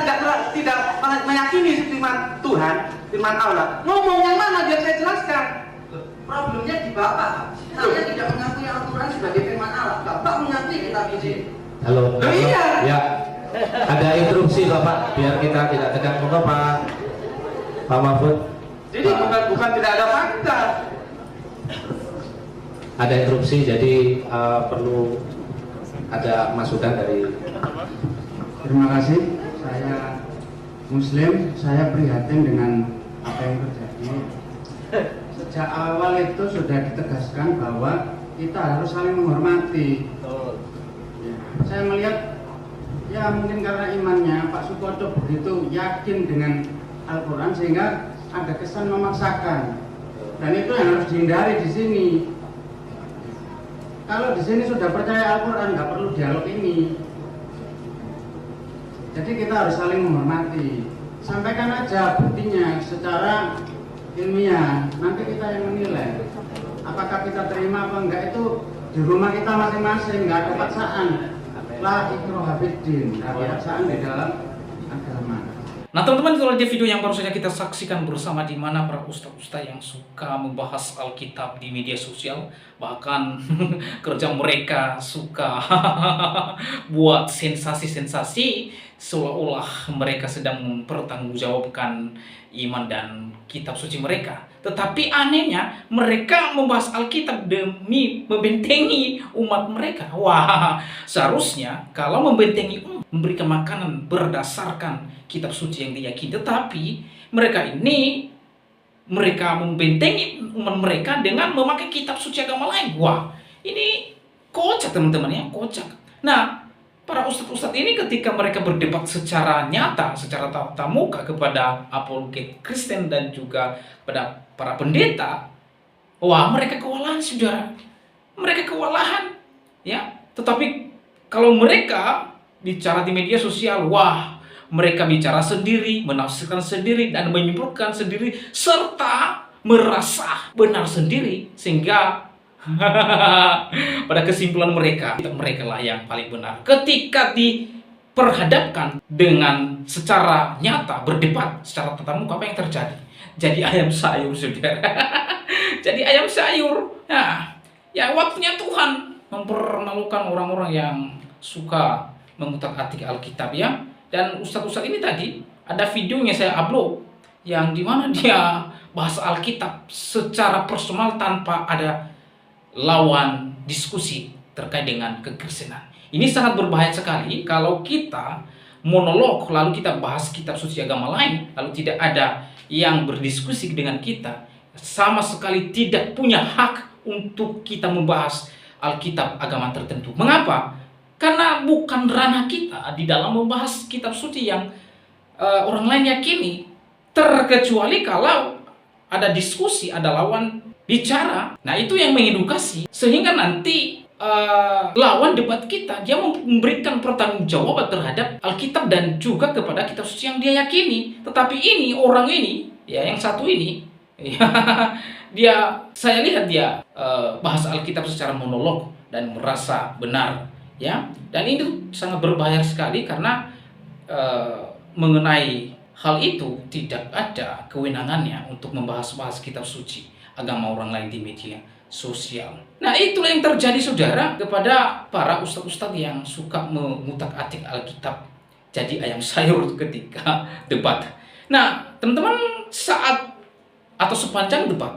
tidak meyakini firman Tuhan, firman Allah, ngomong yang mana biar saya jelaskan. Problemnya di Bapak. Saya tidak mengakui Al-Quran sebagai firman Allah. Bapak mengakui kitab Injil. Halo. Iya. Ya. Ada interupsi Bapak, biar kita tidak tegang. Monggo Pak Mahfud. Jadi bukan tidak ada fakta. Ada interupsi, jadi perlu ada masukan dari. Terima kasih. Saya Muslim, saya prihatin dengan apa yang terjadi. Sejak awal itu sudah ditegaskan bahwa kita harus saling menghormati. Ya, saya melihat, ya mungkin karena imannya Pak Sukoco begitu yakin dengan Al-Quran sehingga ada kesan memaksakan. Dan itu yang harus dihindari di sini. Kalau di sini sudah percaya Al-Quran, nggak perlu dialog ini. Jadi kita harus saling menghormati. Sampaikan aja buktinya secara ilmiah. Nanti kita yang menilai. Apakah kita terima apa enggak itu di rumah kita masing-masing. Nggak ada paksaan. La ikraha fiddin. Nggak ada paksaan di dalam agama. Nah teman-teman, itu aja video yang baru saja kita saksikan bersama, di mana para ustaz-ustaz yang suka membahas Alkitab di media sosial, bahkan kerja mereka suka buat sensasi-sensasi seolah-olah mereka sedang mempertanggungjawabkan iman dan kitab suci mereka. Tetapi anehnya mereka membahas Alkitab demi membentengi umat mereka. Wah, seharusnya kalau membentengi umat, memberikan makanan berdasarkan kitab suci yang diyakini, tetapi mereka membentengi umat mereka dengan memakai kitab suci agama lain. Wah, ini kocak teman-teman ya, kocak. Nah, para ustadz-ustadz ini ketika mereka berdebat secara nyata, secara tatap muka kepada apologet Kristen dan juga kepada para pendeta, wah mereka kewalahan saudara, mereka kewalahan ya. Tetapi kalau mereka bicara di media sosial, wah mereka bicara sendiri, menafsirkan sendiri dan menyimpulkan sendiri serta merasa benar sendiri, sehingga pada kesimpulan mereka lah yang paling benar. Ketika diperhadapkan dengan secara nyata, berdebat secara tatap muka, apa yang terjadi? Jadi ayam sayur saudara. Jadi ayam sayur. Nah, ya waktunya Tuhan mempermalukan orang-orang yang suka mengutak-atik Alkitab ya. Dan ustadz-ustadz ini tadi ada videonya saya upload yang dimana dia bahas Alkitab secara personal tanpa ada lawan diskusi terkait dengan kekristenan. Ini sangat berbahaya sekali kalau kita monolog lalu kita bahas kitab suci agama lain lalu tidak ada yang berdiskusi dengan kita, sama sekali tidak punya hak untuk kita membahas Alkitab agama tertentu. Mengapa? Karena bukan ranah kita di dalam membahas kitab suci yang orang lain yakini, terkecuali kalau ada diskusi, ada lawan bicara. Nah itu yang mengedukasi, sehingga nanti lawan debat kita dia memberikan pertanggungjawaban terhadap Alkitab dan juga kepada kitab suci yang dia yakini. Tetapi ini orang ini ya, yang satu ini ya, saya lihat dia bahas Alkitab secara monolog dan merasa benar ya. Dan itu sangat berbahaya sekali karena mengenai hal itu tidak ada kewenangannya untuk membahas-bahas kitab suci agama orang lain di media sosial. Nah itulah yang terjadi saudara kepada para ustadz-ustadz yang suka mengutak-atik Alkitab jadi ayam sayur ketika debat. Nah teman-teman, saat atau sepanjang debat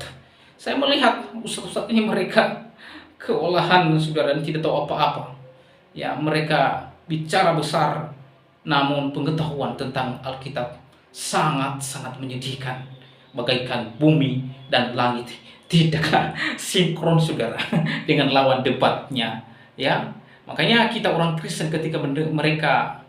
saya melihat ustadz-ustadz ini mereka kewalahan saudara dan tidak tahu apa-apa ya. Mereka bicara besar namun pengetahuan tentang Alkitab sangat-sangat menyedihkan, bagaikan bumi dan langit tidak sinkron saudara dengan lawan debatnya ya. Makanya kita orang Kristen ketika mereka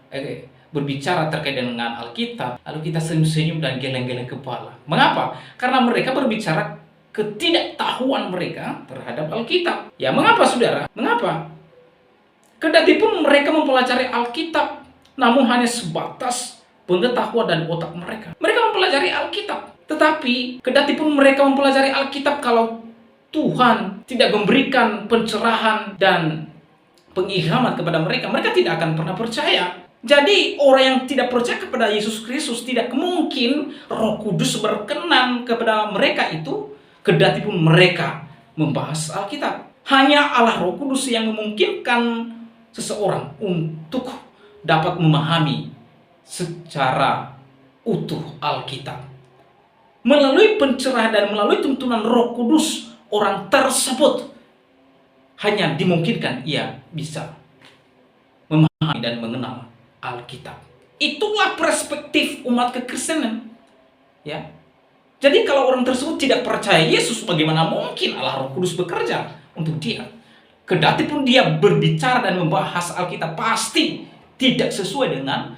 berbicara terkait dengan Alkitab lalu kita senyum-senyum dan geleng-geleng kepala. Mengapa? Karena mereka berbicara ketidaktahuan mereka terhadap Alkitab ya. Mengapa saudara? Mengapa? Kendati pun mereka mempelajari Alkitab namun hanya sebatas pengetahuan dan otak mereka. Mereka mempelajari Alkitab, tetapi kendati pun mereka mempelajari Alkitab, kalau Tuhan tidak memberikan pencerahan dan pengilhaman kepada mereka, mereka tidak akan pernah percaya. Jadi orang yang tidak percaya kepada Yesus Kristus, tidak mungkin Roh Kudus berkenan kepada mereka itu, kendati pun mereka membahas Alkitab. Hanya Allah Roh Kudus yang memungkinkan seseorang untuk dapat memahami secara utuh Alkitab. Melalui pencerahan dan melalui tuntunan Roh Kudus, orang tersebut hanya dimungkinkan ia bisa memahami dan mengenal Alkitab. Itulah perspektif umat kekristenan ya. Jadi kalau orang tersebut tidak percaya Yesus, bagaimana mungkin Allah Roh Kudus bekerja untuk dia? Kendati pun dia berbicara dan membahas Alkitab, pasti tidak sesuai dengan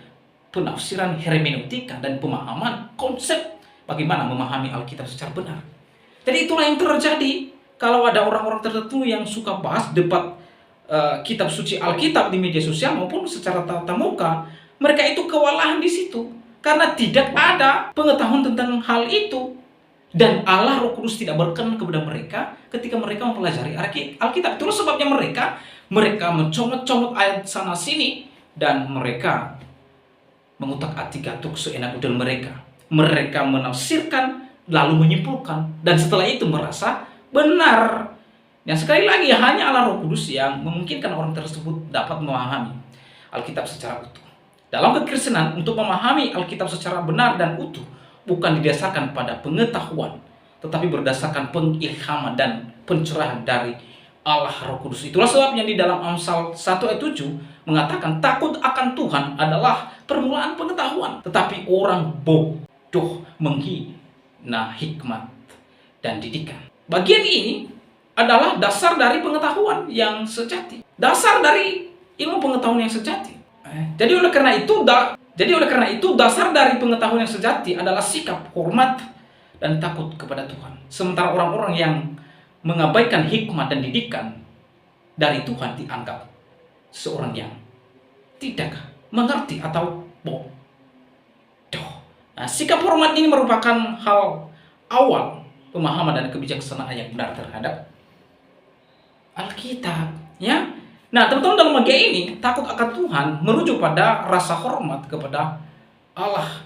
penafsiran hermeneutika dan pemahaman konsep bagaimana memahami Alkitab secara benar. Jadi itulah yang terjadi kalau ada orang-orang tertentu yang suka bahas debat kitab suci Alkitab di media sosial maupun secara tatap muka. Mereka itu kewalahan di situ karena tidak ada pengetahuan tentang hal itu, dan Allah Roh Kudus tidak berkenan kepada mereka ketika mereka mempelajari Alkitab. Itulah sebabnya mereka mencomot-comot ayat sana sini dan mereka mengutak-atik gatuk seenak udel mereka. Mereka menafsirkan, lalu menyimpulkan, dan setelah itu merasa benar. Dan sekali lagi, hanya Allah Roh Kudus yang memungkinkan orang tersebut dapat memahami Alkitab secara utuh. Dalam kekristenan, untuk memahami Alkitab secara benar dan utuh bukan didasarkan pada pengetahuan, tetapi berdasarkan pengilhaman dan pencerahan dari Allah Roh Kudus. Itulah sebabnya di dalam Amsal 1 ayat 7 mengatakan takut akan Tuhan adalah permulaan pengetahuan, tetapi orang bodoh menghina hikmat dan didikan. Bagian ini adalah dasar dari pengetahuan yang sejati, dasar dari ilmu pengetahuan yang sejati. Jadi oleh karena itu dasar dari pengetahuan yang sejati adalah sikap hormat dan takut kepada Tuhan. Sementara orang-orang yang mengabaikan hikmat dan didikan dari Tuhan dianggap seorang yang tidak mengerti atau bodoh. Nah, sikap hormat ini merupakan hal awal pemahaman dan kebijaksanaan yang benar terhadap Alkitab, ya. Nah, teman-teman, dalam bagian ini takut akan Tuhan merujuk pada rasa hormat kepada Allah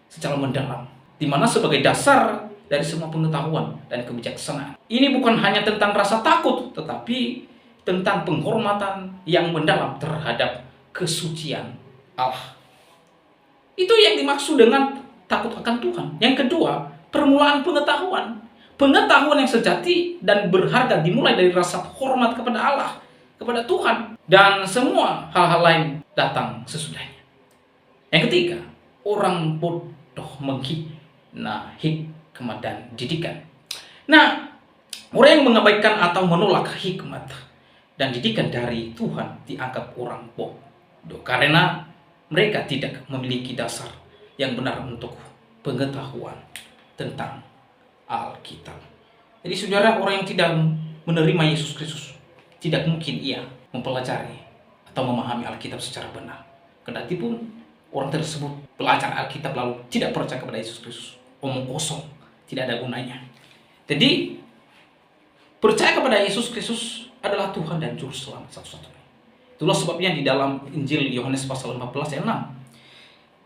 secara mendalam, di mana sebagai dasar dari semua pengetahuan dan kebijaksanaan. Ini bukan hanya tentang rasa takut, tetapi tentang penghormatan yang mendalam terhadap kesucian Allah. Itu yang dimaksud dengan takut akan Tuhan. Yang kedua, permulaan pengetahuan. Pengetahuan yang sejati dan berharga dimulai dari rasa hormat kepada Allah, kepada Tuhan, dan semua hal-hal lain datang sesudahnya. Yang ketiga, orang bodoh menghina hikmat dan didikan. Nah, orang yang mengabaikan atau menolak hikmat dan didikan dari Tuhan dianggap orang bodoh karena mereka tidak memiliki dasar yang benar untuk pengetahuan tentang Alkitab. Jadi saudara, orang yang tidak menerima Yesus Kristus tidak mungkin ia mempelajari atau memahami Alkitab secara benar. Kendati pun orang tersebut belajar Alkitab lalu tidak percaya kepada Yesus Kristus, omong kosong, tidak ada gunanya. Jadi percaya kepada Yesus Kristus adalah Tuhan dan Juru Selamat satu-satunya. Itulah sebabnya di dalam Injil Yohanes pasal 14 ayat 6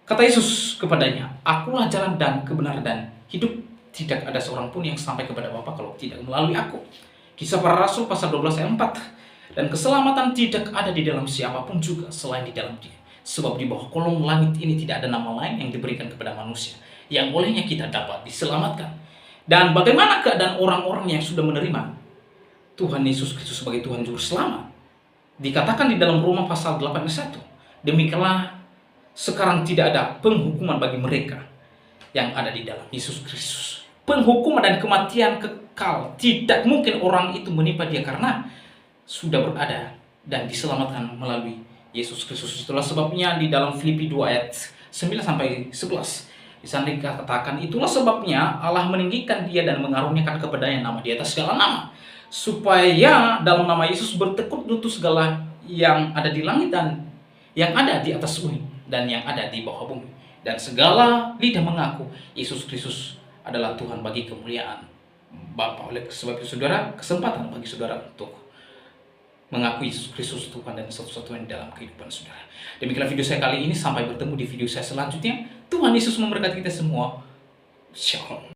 kata Yesus kepadanya, "Akulah jalan dan kebenaran dan hidup. Tidak ada seorang pun yang sampai kepada Bapa kalau tidak melalui aku." Kisah Para Rasul pasal 12 ayat 4. Dan keselamatan tidak ada di dalam siapapun juga selain di dalam Dia. Sebab di bawah kolong langit ini tidak ada nama lain yang diberikan kepada manusia yang olehnya kita dapat diselamatkan. Dan bagaimana keadaan orang-orang yang sudah menerima Tuhan Yesus Kristus sebagai Tuhan Juru Selamat? Dikatakan di dalam Roma pasal 8 ayat 1. Demikianlah sekarang tidak ada penghukuman bagi mereka yang ada di dalam Yesus Kristus. Penghukuman dan kematian kekal tidak mungkin orang itu menimpa dia karena sudah berada dan diselamatkan melalui Yesus Kristus. Itulah sebabnya di dalam Filipi 2 ayat 9 sampai 11 di sana dikatakan, itulah sebabnya Allah meninggikan dia dan mengaruniakan kepadanya nama di atas segala nama, supaya dalam nama Yesus bertekuk lutut segala yang ada di langit dan yang ada di atas bumi dan yang ada di bawah bumi, dan segala lidah mengaku Yesus Kristus adalah Tuhan bagi kemuliaan Bapa. Oleh sebab itu saudara, kesempatan bagi saudara untuk mengakui Yesus Kristus Tuhan dan satu-satunya dalam kehidupan saudara. Demikianlah video saya kali ini, sampai bertemu di video saya selanjutnya. Tuhan Yesus memberkati kita semua. Shalom.